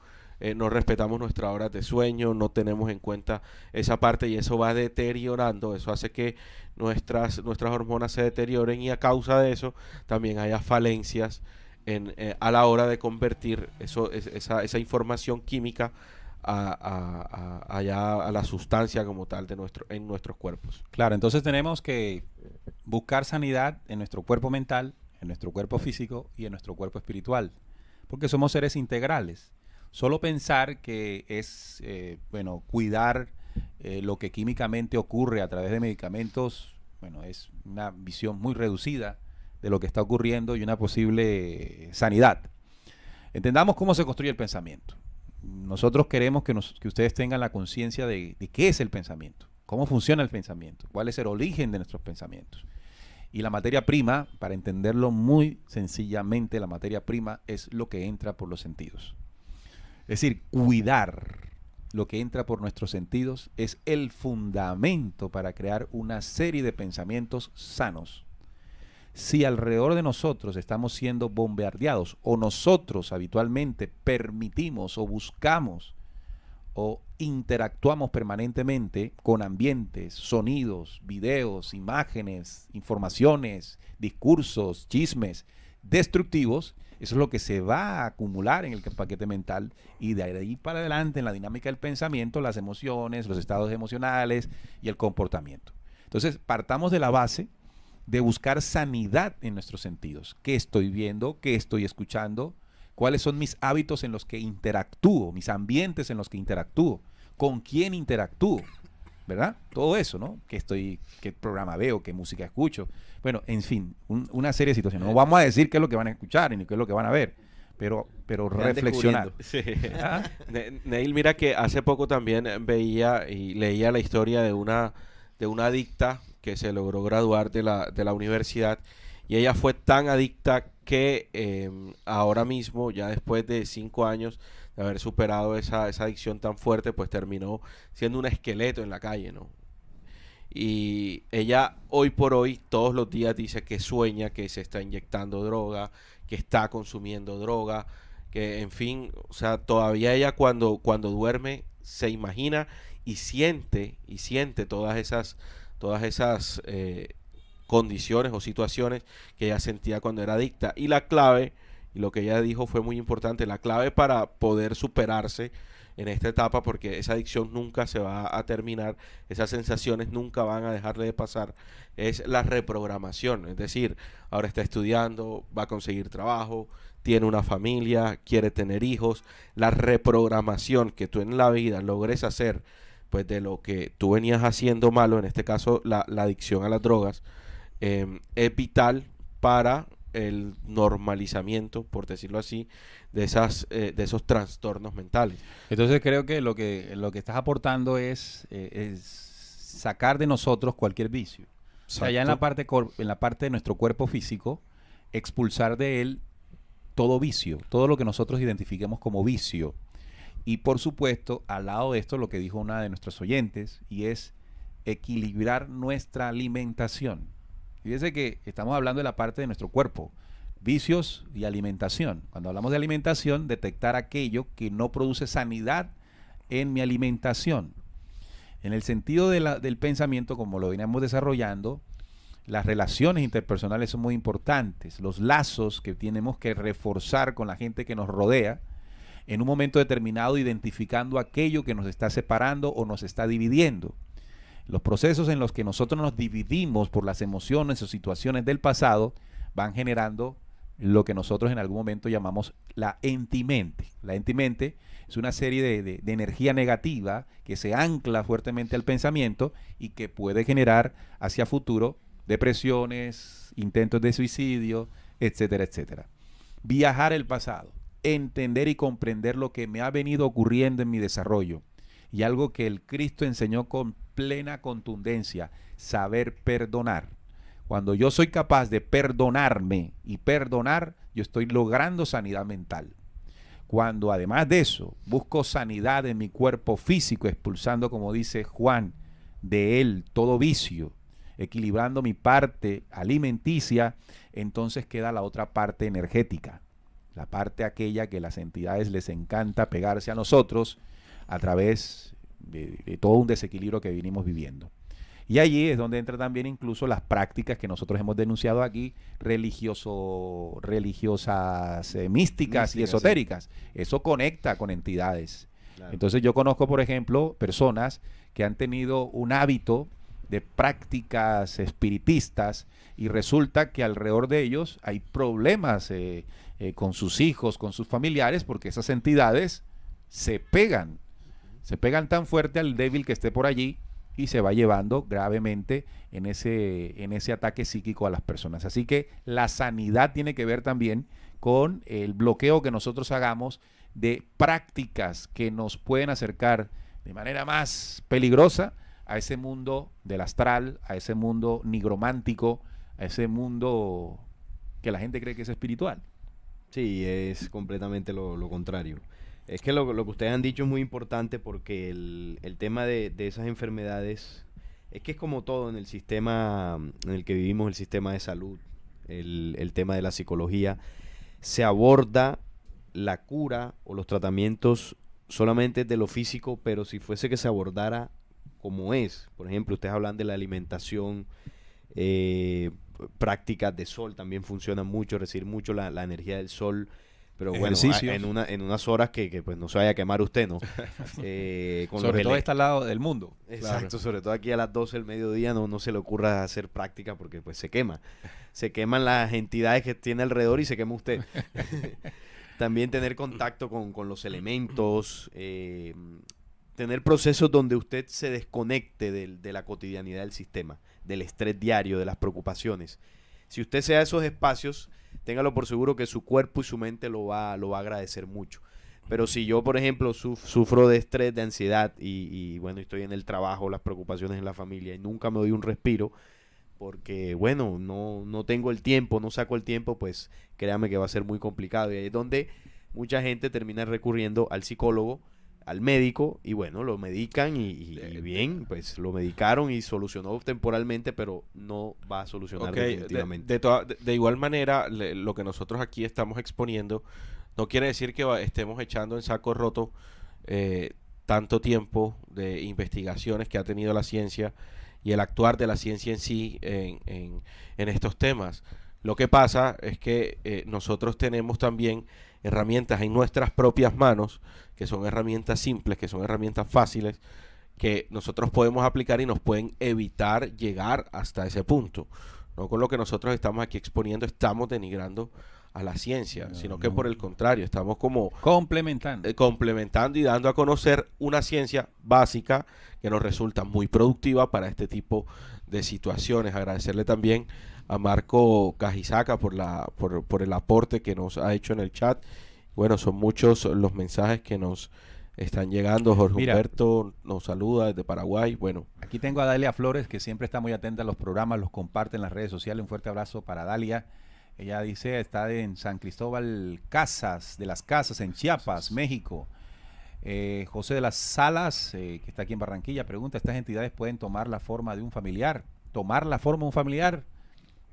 no respetamos nuestras horas de sueño, no tenemos en cuenta esa parte y eso va deteriorando, eso hace que nuestras hormonas se deterioren y a causa de eso también haya falencias a la hora de convertir esa información química a la sustancia como tal en nuestros cuerpos. Claro, entonces tenemos que buscar sanidad en nuestro cuerpo mental, en nuestro cuerpo físico y en nuestro cuerpo espiritual, porque somos seres integrales. Solo pensar que es, cuidar lo que químicamente ocurre a través de medicamentos, es una visión muy reducida de lo que está ocurriendo y una posible sanidad. Entendamos cómo se construye el pensamiento. Nosotros queremos que ustedes tengan la conciencia de qué es el pensamiento, cómo funciona el pensamiento, cuál es el origen de nuestros pensamientos. Y la materia prima, para entenderlo muy sencillamente, la materia prima es lo que entra por los sentidos. Es decir, cuidar lo que entra por nuestros sentidos es el fundamento para crear una serie de pensamientos sanos. Si alrededor de nosotros estamos siendo bombardeados o nosotros habitualmente permitimos o buscamos o interactuamos permanentemente con ambientes, sonidos, videos, imágenes, informaciones, discursos, chismes destructivos, eso es lo que se va a acumular en el paquete mental y de ahí para adelante en la dinámica del pensamiento, las emociones, los estados emocionales y el comportamiento. Entonces, partamos de la base de buscar sanidad en nuestros sentidos. ¿Qué estoy viendo? ¿Qué estoy escuchando? ¿Cuáles son mis hábitos en los que interactúo? Mis ambientes en los que interactúo. ¿Con quién interactúo? ¿Verdad? Todo eso, ¿no? ¿Qué programa veo? ¿Qué música escucho? Bueno, en fin, una serie de situaciones. No vamos a decir qué es lo que van a escuchar ni qué es lo que van a ver, pero Vayan reflexionar. descubriendo. Sí. ¿Ah? Neil, mira que hace poco también veía y leía la historia de una adicta que se logró graduar de la universidad, y ella fue tan adicta que ahora mismo, ya después de 5 años de haber superado esa adicción tan fuerte, pues terminó siendo un esqueleto en la calle, ¿no? Y ella hoy por hoy, todos los días dice que sueña que se está inyectando droga, que está consumiendo droga, que en fin, o sea, todavía ella cuando duerme se imagina y siente todas esas condiciones o situaciones que ella sentía cuando era adicta. Y la clave, y lo que ella dijo fue muy importante, la clave para poder superarse en esta etapa, porque esa adicción nunca se va a terminar, esas sensaciones nunca van a dejarle de pasar, es la reprogramación. Es decir, ahora está estudiando, va a conseguir trabajo, tiene una familia, quiere tener hijos. La reprogramación que tú en la vida logres hacer, pues de lo que tú venías haciendo malo, en este caso la adicción a las drogas, es vital para el normalizamiento, por decirlo así, de esos trastornos mentales. Entonces creo que lo que estás aportando es sacar de nosotros cualquier vicio. O sea, ya en la parte de nuestro cuerpo físico, expulsar de él todo vicio, todo lo que nosotros identifiquemos como vicio. Y por supuesto, al lado de esto, lo que dijo una de nuestros oyentes, y es equilibrar nuestra alimentación. Fíjense que estamos hablando de la parte de nuestro cuerpo, vicios y alimentación. Cuando hablamos de alimentación, detectar aquello que no produce sanidad en mi alimentación. En el sentido del pensamiento, como lo veníamos desarrollando, las relaciones interpersonales son muy importantes, los lazos que tenemos que reforzar con la gente que nos rodea, en un momento determinado identificando aquello que nos está separando o nos está dividiendo. Los procesos en los que nosotros nos dividimos por las emociones o situaciones del pasado van generando lo que nosotros en algún momento llamamos la entimente. La entimente es una serie de energía negativa que se ancla fuertemente al pensamiento y que puede generar hacia futuro depresiones, intentos de suicidio, etcétera, etcétera. Viajar el pasado, entender y comprender lo que me ha venido ocurriendo en mi desarrollo, y algo que el Cristo enseñó con plena contundencia, saber perdonar. Cuando yo soy capaz de perdonarme y perdonar, yo estoy logrando sanidad mental. Cuando además de eso busco sanidad en mi cuerpo físico, expulsando, como dice Juan, de él todo vicio, equilibrando mi parte alimenticia, entonces queda la otra parte energética, la parte aquella que las entidades les encanta pegarse a nosotros a través de todo un desequilibrio que venimos viviendo. Y allí es donde entra también incluso las prácticas que nosotros hemos denunciado aquí, religiosas, místicas y esotéricas. Sí. Eso conecta con entidades. Claro. Entonces yo conozco, por ejemplo, personas que han tenido un hábito de prácticas espiritistas y resulta que alrededor de ellos hay problemas con sus hijos, con sus familiares, porque esas entidades se pegan tan fuerte al débil que esté por allí y se va llevando gravemente en ese ataque psíquico a las personas. Así que la sanidad tiene que ver también con el bloqueo que nosotros hagamos de prácticas que nos pueden acercar de manera más peligrosa a ese mundo del astral, a ese mundo nigromántico, a ese mundo que la gente cree que es espiritual. Sí, es completamente lo contrario. Es que lo que ustedes han dicho es muy importante porque el tema de esas enfermedades es que es como todo en el sistema en el que vivimos, el sistema de salud, el tema de la psicología, se aborda la cura o los tratamientos solamente de lo físico, pero si fuese que se abordara como es, por ejemplo, ustedes hablan de la alimentación, prácticas de sol también funcionan mucho, recibir mucho la energía del sol, Pero bueno, Ejercicios. en unas horas que pues no se vaya a quemar usted, ¿no? Con Sobre los todo este lado del mundo. Exacto, sobre todo aquí a las 12 del mediodía no se le ocurra hacer práctica porque pues se quema. Se queman las entidades que tiene alrededor y se quema usted. También tener contacto con los elementos, tener procesos donde usted se desconecte de la cotidianidad del sistema, del estrés diario, de las preocupaciones. Si usted se da esos espacios, téngalo por seguro que su cuerpo y su mente lo va a agradecer mucho. Pero si yo, por ejemplo, sufro de estrés, de ansiedad y bueno, estoy en el trabajo, las preocupaciones en la familia y nunca me doy un respiro porque, bueno, no tengo el tiempo, no saco el tiempo, pues créame que va a ser muy complicado. Y ahí es donde mucha gente termina recurriendo al psicólogo, al médico y bueno, lo medican y bien, pues lo medicaron y solucionó temporalmente, pero no va a solucionar definitivamente. De igual manera, lo que nosotros aquí estamos exponiendo no quiere decir que estemos echando en saco roto tanto tiempo de investigaciones que ha tenido la ciencia y el actuar de la ciencia en sí en estos temas. Lo que pasa es que nosotros tenemos también herramientas en nuestras propias manos, que son herramientas simples, que son herramientas fáciles, que nosotros podemos aplicar y nos pueden evitar llegar hasta ese punto. No con lo que nosotros estamos aquí exponiendo, estamos denigrando a la ciencia, sino que por el contrario, estamos como complementando y dando a conocer una ciencia básica que nos resulta muy productiva para este tipo de situaciones. Agradecerle también a Marco Cajizaca por el aporte que nos ha hecho en el chat. Bueno, son muchos los mensajes que nos están llegando. Jorge Humberto nos saluda desde Paraguay. Bueno, aquí tengo a Dalia Flores, que siempre está muy atenta a los programas, los comparte en las redes sociales. Un fuerte abrazo para Dalia. Ella dice, está en San Cristóbal de las Casas, en Chiapas, México. José de las Salas, que está aquí en Barranquilla, pregunta, ¿estas entidades pueden tomar la forma de un familiar? ¿Tomar la forma de un familiar?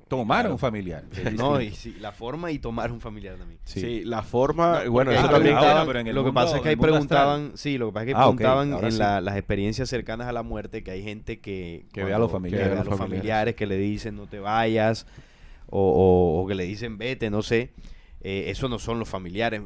Tomar un familiar. No, y sí, la forma y tomar un familiar también. Sí, la forma, No, bueno, eso también también. lo que pasa es que ahí preguntaban, sí, lo que pasa es que preguntaban okay, en las experiencias cercanas a la muerte, que hay gente que ve a los familiares, que le dicen no te vayas, o que le dicen vete, no sé. Eso no son los familiares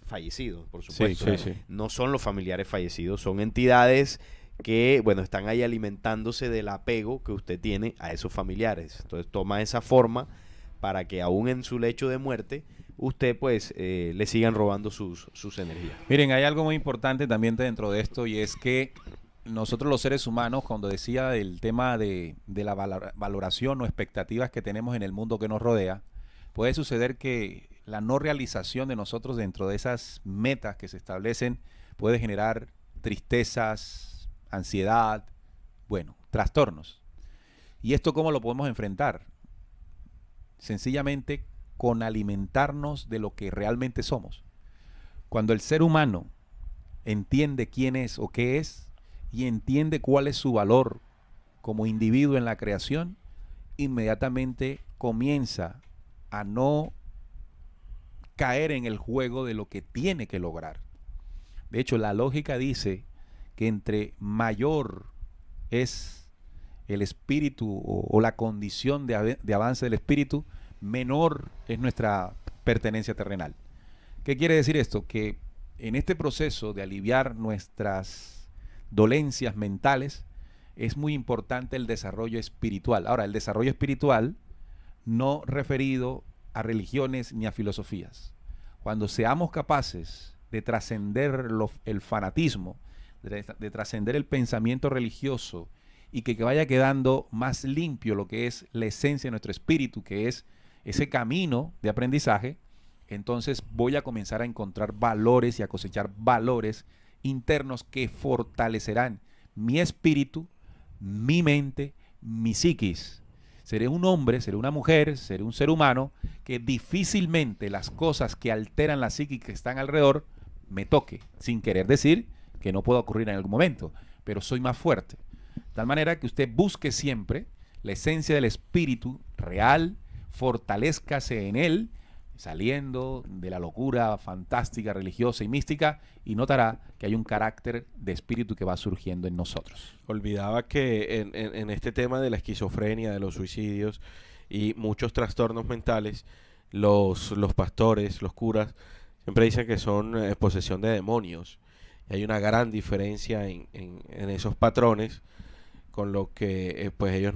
fallecidos, por supuesto. Sí. No son los familiares fallecidos, son entidades que, bueno, están ahí alimentándose del apego que usted tiene a esos familiares. Entonces toma esa forma para que aún en su lecho de muerte, usted pues le sigan robando sus energías. Miren, hay algo muy importante también dentro de esto y es que nosotros los seres humanos, cuando decía del tema de la valoración o expectativas que tenemos en el mundo que nos rodea, puede suceder que la no realización de nosotros dentro de esas metas que se establecen puede generar tristezas, ansiedad, bueno, trastornos. ¿Y esto cómo lo podemos enfrentar? Sencillamente con alimentarnos de lo que realmente somos. Cuando el ser humano entiende quién es o qué es y entiende cuál es su valor como individuo en la creación, inmediatamente comienza a no caer en el juego de lo que tiene que lograr. De hecho, la lógica dice que entre mayor es el espíritu o la condición de avance del espíritu, menor es nuestra pertenencia terrenal. ¿Qué quiere decir esto? Que en este proceso de aliviar nuestras dolencias mentales es muy importante el desarrollo espiritual. Ahora, el desarrollo espiritual no referido a religiones ni a filosofías. Cuando seamos capaces de trascender el fanatismo, de trascender el pensamiento religioso y que vaya quedando más limpio lo que es la esencia de nuestro espíritu, que es ese camino de aprendizaje, entonces voy a comenzar a encontrar valores y a cosechar valores internos que fortalecerán mi espíritu, mi mente, mi psiquis. Seré un hombre, seré una mujer, seré un ser humano que difícilmente las cosas que alteran la psiquis que están alrededor me toque, sin querer decir que no pueda ocurrir en algún momento, pero soy más fuerte. De tal manera que usted busque siempre la esencia del espíritu real, fortalézcase en él, saliendo de la locura fantástica, religiosa y mística, y notará que hay un carácter de espíritu que va surgiendo en nosotros. Olvidaba que en este tema de la esquizofrenia, de los suicidios y muchos trastornos mentales, los pastores, los curas, siempre dicen que son posesión de demonios. Y hay una gran diferencia en esos patrones, con lo que pues ellos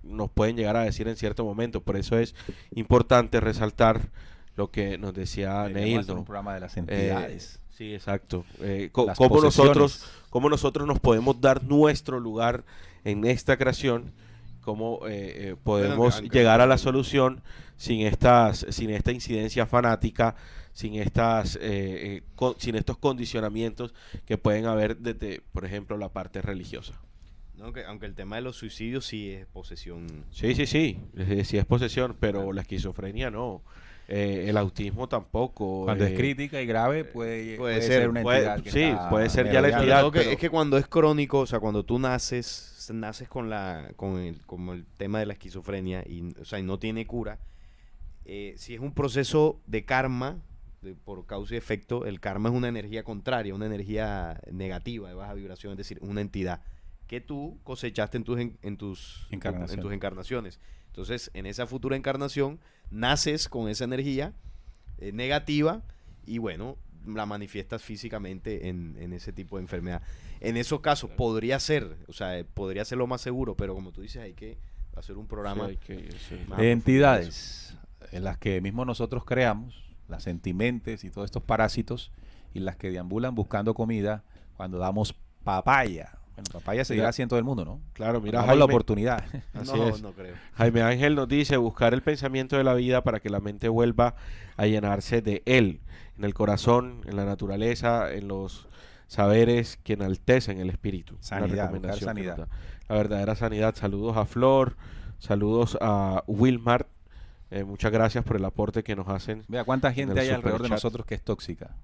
nos pueden llegar a decir en cierto momento. Por eso es importante resaltar lo que nos decía Deberíamos hacer Neildo. un programa de las entidades. Sí, exacto. Las Cómo posesiones. nosotros nos podemos dar nuestro lugar en esta creación, cómo podemos aunque- llegar a la solución sin esta incidencia fanática, sin sin estos condicionamientos que pueden haber desde, por ejemplo, la parte religiosa. No, aunque el tema de los suicidios sí es posesión. Sí, sí es posesión, pero la esquizofrenia no. El autismo tampoco. Cuando es crítica y grave puede ser, ser una puede- entidad que sí, está puede ser ya la merodeando. entidad, Creo que pero- es que cuando es crónico, o sea, cuando tú naces con el tema de la esquizofrenia y, o sea, y no tiene cura, si es un proceso de karma, por causa y efecto, el karma es una energía contraria, una energía negativa, de baja vibración, es decir, una entidad que tú cosechaste en tus encarnaciones. Entonces, en esa futura encarnación, naces con esa energía negativa y bueno, la manifiestas físicamente en ese tipo de enfermedad. En esos casos podría ser, o sea, podría ser lo más seguro, pero como tú dices, hay que hacer un programa. Sí. más Entidades en las que mismo nosotros creamos, las sentimentes y todos estos parásitos, y las que deambulan buscando comida cuando damos papaya. Bueno, papaya seguirá Mira, haciendo todo el mundo, ¿no? Claro, mira, Damos la Jaime, oportunidad. así no, es. no creo. Jaime Ángel nos dice buscar el pensamiento de la vida para que la mente vuelva a llenarse de él, en el corazón, en la naturaleza, en los saberes que enaltecen el espíritu. Una Sanidad, buscar recomendación que sanidad. nos da. La verdadera sanidad. Saludos a Flor, saludos a Wilmar. Muchas gracias por el aporte que nos hacen. Vea cuánta En gente el hay alrededor de superchat. nosotros que es tóxica.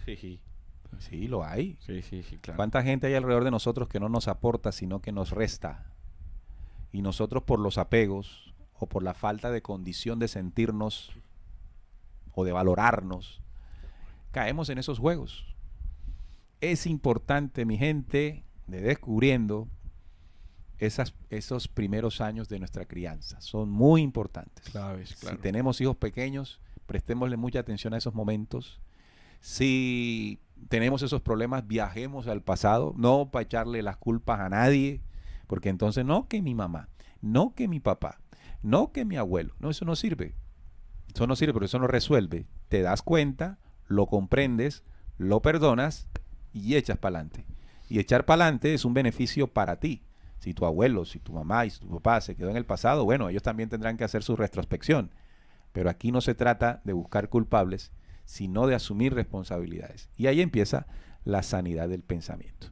Sí, Sí, lo hay. claro. ¿Cuánta gente hay alrededor de nosotros que no nos aporta, sino que nos resta? Y nosotros por los apegos o por la falta de condición de sentirnos o de valorarnos, caemos en esos juegos. Es importante, mi gente, de Descubriendo, esos primeros años de nuestra crianza. Son muy importantes. Claves, claro. Si tenemos hijos pequeños, prestémosle mucha atención a esos momentos. Si tenemos esos problemas, viajemos al pasado, no para echarle las culpas a nadie, porque entonces no que mi mamá, no que mi papá, no que mi abuelo, no, eso no sirve. Eso no sirve, pero eso no resuelve. Te das cuenta, lo comprendes, lo perdonas y echas para adelante. Y echar para adelante es un beneficio para ti. Si tu abuelo, si tu mamá y si tu papá se quedó en el pasado, bueno, ellos también tendrán que hacer su retrospección. Pero aquí no se trata de buscar culpables, sino de asumir responsabilidades. Y ahí empieza la sanidad del pensamiento.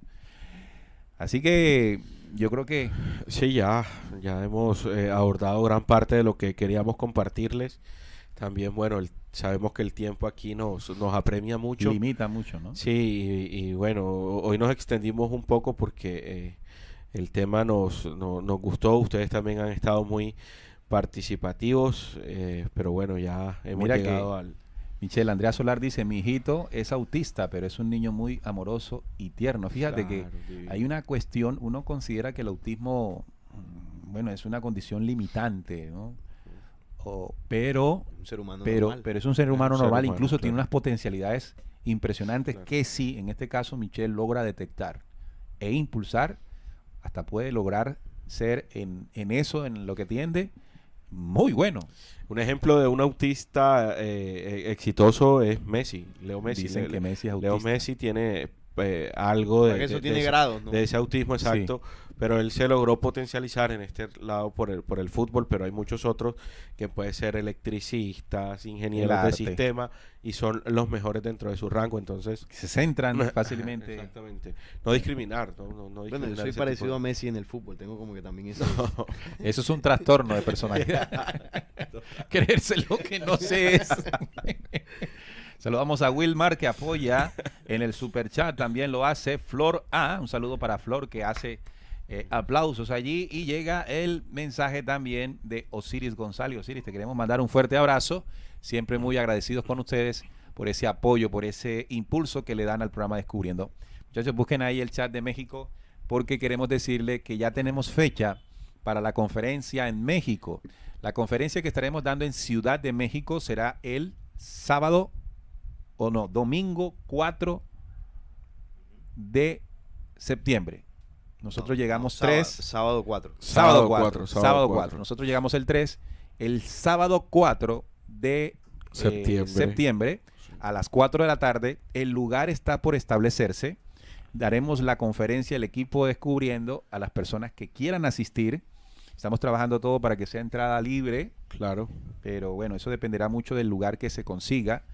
Así que yo creo que Sí, ya hemos abordado gran parte de lo que queríamos compartirles. También, bueno, sabemos que el tiempo aquí nos apremia mucho. limita mucho, ¿no? Sí, y bueno, hoy nos extendimos un poco porque el tema nos gustó. Ustedes también han estado muy participativos, pero bueno, ya hemos Mira llegado que al... Michelle, Andrea Solar dice, mi hijito es autista, pero es un niño muy amoroso y tierno. Fíjate que Claro, divino. hay una cuestión, uno considera que el autismo, bueno, es una condición limitante, ¿no? Pero Un ser humano pero normal. es un ser Es humano un ser normal, humano, incluso tiene claro. unas potencialidades impresionantes Claro. que sí, en este caso Michelle logra detectar e impulsar, hasta puede lograr ser en eso, en lo que tiende, muy bueno. Un ejemplo de un autista exitoso es Messi, Leo Messi. Dicen que Messi es Leo autista. Messi tiene algo Porque eso tiene ese, grados, ¿no? de ese autismo exacto, pero él se logró potencializar en este lado por el fútbol, pero hay muchos otros que pueden ser electricistas, ingenieros de arte. sistema y son los mejores dentro de su rango, entonces Se centran fácilmente. exactamente, no discriminar, no Bueno, yo discriminar soy ese parecido tipo a Messi en el fútbol. Tengo como que también ese... Eso es un trastorno de personalidad. Creerse lo que no se es. Saludamos a Wilmar, que apoya en el superchat, también lo hace Flor A, un saludo para Flor, que hace aplausos allí, y llega el mensaje también de Osiris González. Osiris, te queremos mandar un fuerte abrazo, siempre muy agradecidos con ustedes por ese apoyo, por ese impulso que le dan al programa Descubriendo. Muchachos, busquen ahí el chat de México, porque queremos decirle que ya tenemos fecha para la conferencia en México. La conferencia que estaremos dando en Ciudad de México será el sábado, o no, domingo 4 de septiembre. Nosotros llegamos Sábado 4. Sábado 4. cuatro. Sábado 4. Nosotros llegamos el 3. El sábado 4 de septiembre a las 4 de la tarde. El lugar está por establecerse. Daremos la conferencia, el equipo descubriendo a las personas que quieran asistir. Estamos trabajando todo para que sea entrada libre. Claro. Pero bueno, eso dependerá mucho del lugar que se consiga.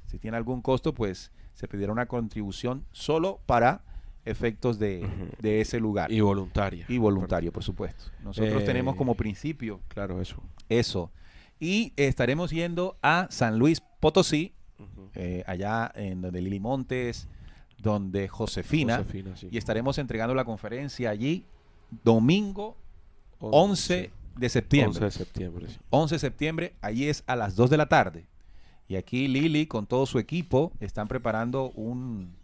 Si tiene algún costo, pues se pedirá una contribución solo para efectos de ese lugar. Y voluntaria. Y voluntario, por supuesto. Nosotros tenemos como principio Claro, eso. eso. Y estaremos yendo a San Luis Potosí, allá en donde Lili Montes, donde Josefina, sí. y estaremos entregando la conferencia allí domingo 11 de septiembre. 11 de septiembre, sí. 11 de septiembre, allí es a las 2 de la tarde. Y aquí Lili con todo su equipo están preparando un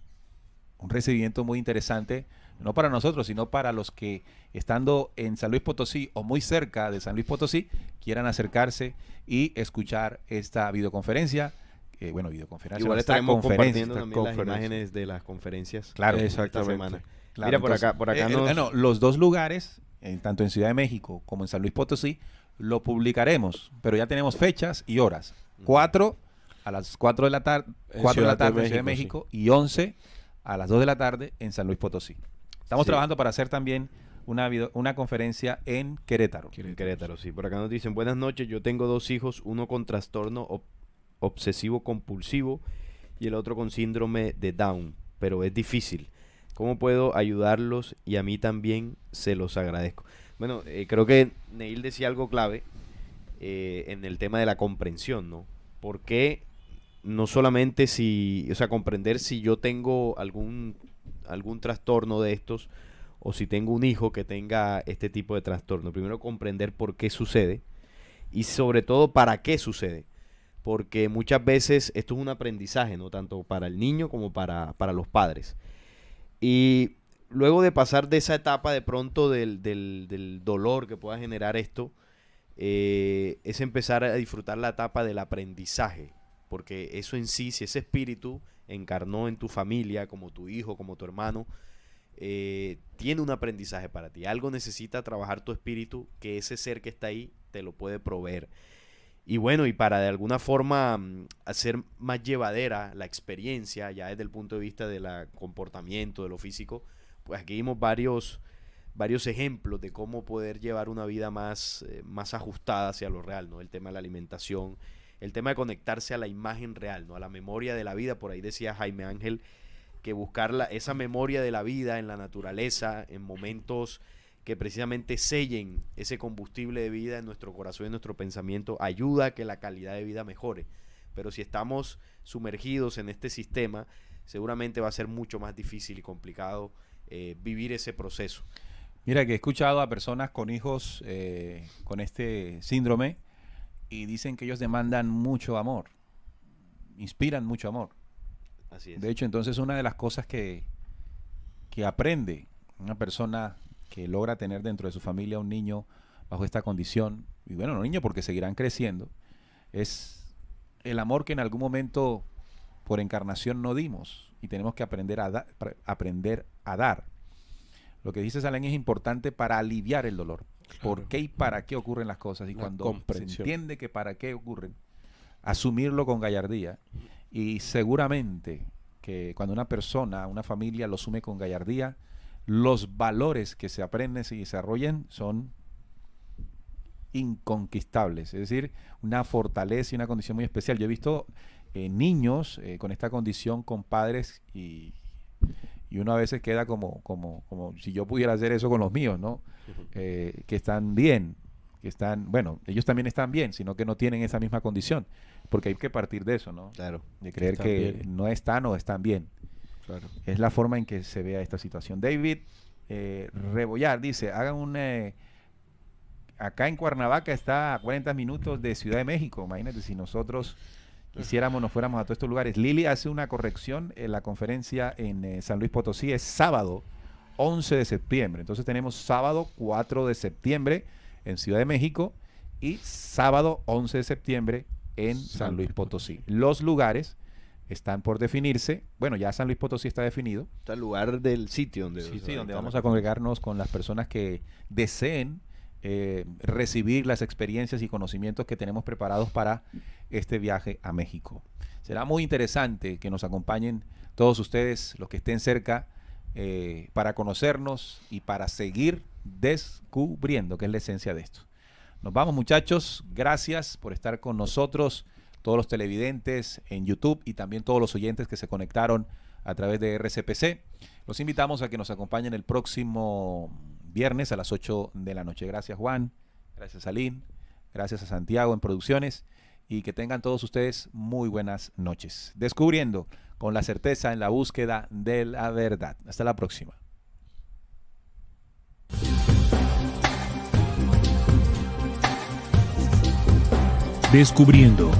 recibimiento muy interesante, no para nosotros, sino para los que estando en San Luis Potosí o muy cerca de San Luis Potosí quieran acercarse y escuchar esta videoconferencia. Videoconferencia. Igual esta estaremos conferencia. compartiendo también las imágenes de las conferencias. Claro, esta exactamente. semana. Claro, Mira, entonces, por acá los dos lugares, tanto en Ciudad de México como en San Luis Potosí, lo publicaremos, pero ya tenemos fechas y horas. 4 a las 4 de la tarde, 4 de la tarde en Ciudad de México y 11 a las 2 de la tarde en San Luis Potosí. Estamos trabajando para hacer también una conferencia en Querétaro. En Querétaro, sí. Por acá nos dicen, buenas noches, yo tengo 2 hijos, uno con trastorno obsesivo compulsivo y el otro con síndrome de Down, pero es difícil. ¿Cómo puedo ayudarlos? Y a mí también se los agradezco. Bueno, creo que Neil decía algo clave en el tema de la comprensión, ¿no? Porque no solamente comprender si yo tengo algún trastorno de estos o si tengo un hijo que tenga este tipo de trastorno. Primero comprender por qué sucede y sobre todo para qué sucede. Porque muchas veces esto es un aprendizaje, ¿no? Tanto para el niño como para los padres. Y luego de pasar de esa etapa de pronto del dolor que pueda generar esto, es empezar a disfrutar la etapa del aprendizaje. Porque eso en sí, si ese espíritu encarnó en tu familia, como tu hijo, como tu hermano, tiene un aprendizaje para ti. Algo necesita trabajar tu espíritu, que ese ser que está ahí te lo puede proveer. Y bueno, y para de alguna forma hacer más llevadera la experiencia, ya desde el punto de vista del comportamiento, de lo físico, pues aquí vimos varios ejemplos de cómo poder llevar una vida más ajustada hacia lo real, ¿no? El tema de la alimentación, el tema de conectarse a la imagen real, ¿no? A la memoria de la vida. Por ahí decía Jaime Ángel que buscar esa memoria de la vida en la naturaleza, en momentos que precisamente sellen ese combustible de vida en nuestro corazón y en nuestro pensamiento, ayuda a que la calidad de vida mejore. Pero si estamos sumergidos en este sistema, seguramente va a ser mucho más difícil y complicado vivir ese proceso. Mira que he escuchado a personas con hijos con este síndrome y dicen que ellos demandan mucho amor, inspiran mucho amor. Así es. De hecho, entonces una de las cosas que aprende una persona que logra tener dentro de su familia un niño bajo esta condición, y bueno, no niño porque seguirán creciendo, es el amor que en algún momento por encarnación no dimos y tenemos que aprender a dar. Lo que dice Salén es importante para aliviar el dolor. Claro. ¿Por qué y para qué ocurren las cosas? Y cuando se entiende que para qué ocurren, asumirlo con gallardía. Y seguramente que cuando una familia lo asume con gallardía, los valores que se aprenden y desarrollan son inconquistables. Es decir, una fortaleza y una condición muy especial. Yo he visto niños con esta condición con padres y uno a veces queda como si yo pudiera hacer eso con los míos, ¿no? Que están bien, ellos también están bien, sino que no tienen esa misma condición, porque hay que partir de eso, ¿no? Claro. De creer que bien. No están o están bien. Claro. Es la forma en que se vea esta situación. David Rebollar dice, hagan acá en Cuernavaca está a 40 minutos de Ciudad de México. Imagínate si nosotros nos fuéramos a todos estos lugares. Lili hace una corrección en la conferencia en San Luis Potosí, es sábado 11 de septiembre. Entonces tenemos sábado 4 de septiembre en Ciudad de México y sábado 11 de septiembre en San Luis Potosí. Los lugares están por definirse. Bueno, ya San Luis Potosí está definido. Está el lugar del sitio donde, donde vamos a congregarnos con las personas que deseen recibir las experiencias y conocimientos que tenemos preparados para este viaje a México. Será muy interesante que nos acompañen todos ustedes, los que estén cerca, para conocernos y para seguir descubriendo, que es la esencia de esto. Nos vamos, muchachos. Gracias por estar con nosotros, todos los televidentes en YouTube y también todos los oyentes que se conectaron a través de RCPC. Los invitamos a que nos acompañen el próximo viernes a las 8 de la noche. Gracias, Juan. Gracias, Salim. Gracias a Santiago en Producciones. Y que tengan todos ustedes muy buenas noches. Descubriendo con la certeza en la búsqueda de la verdad. Hasta la próxima. Descubriendo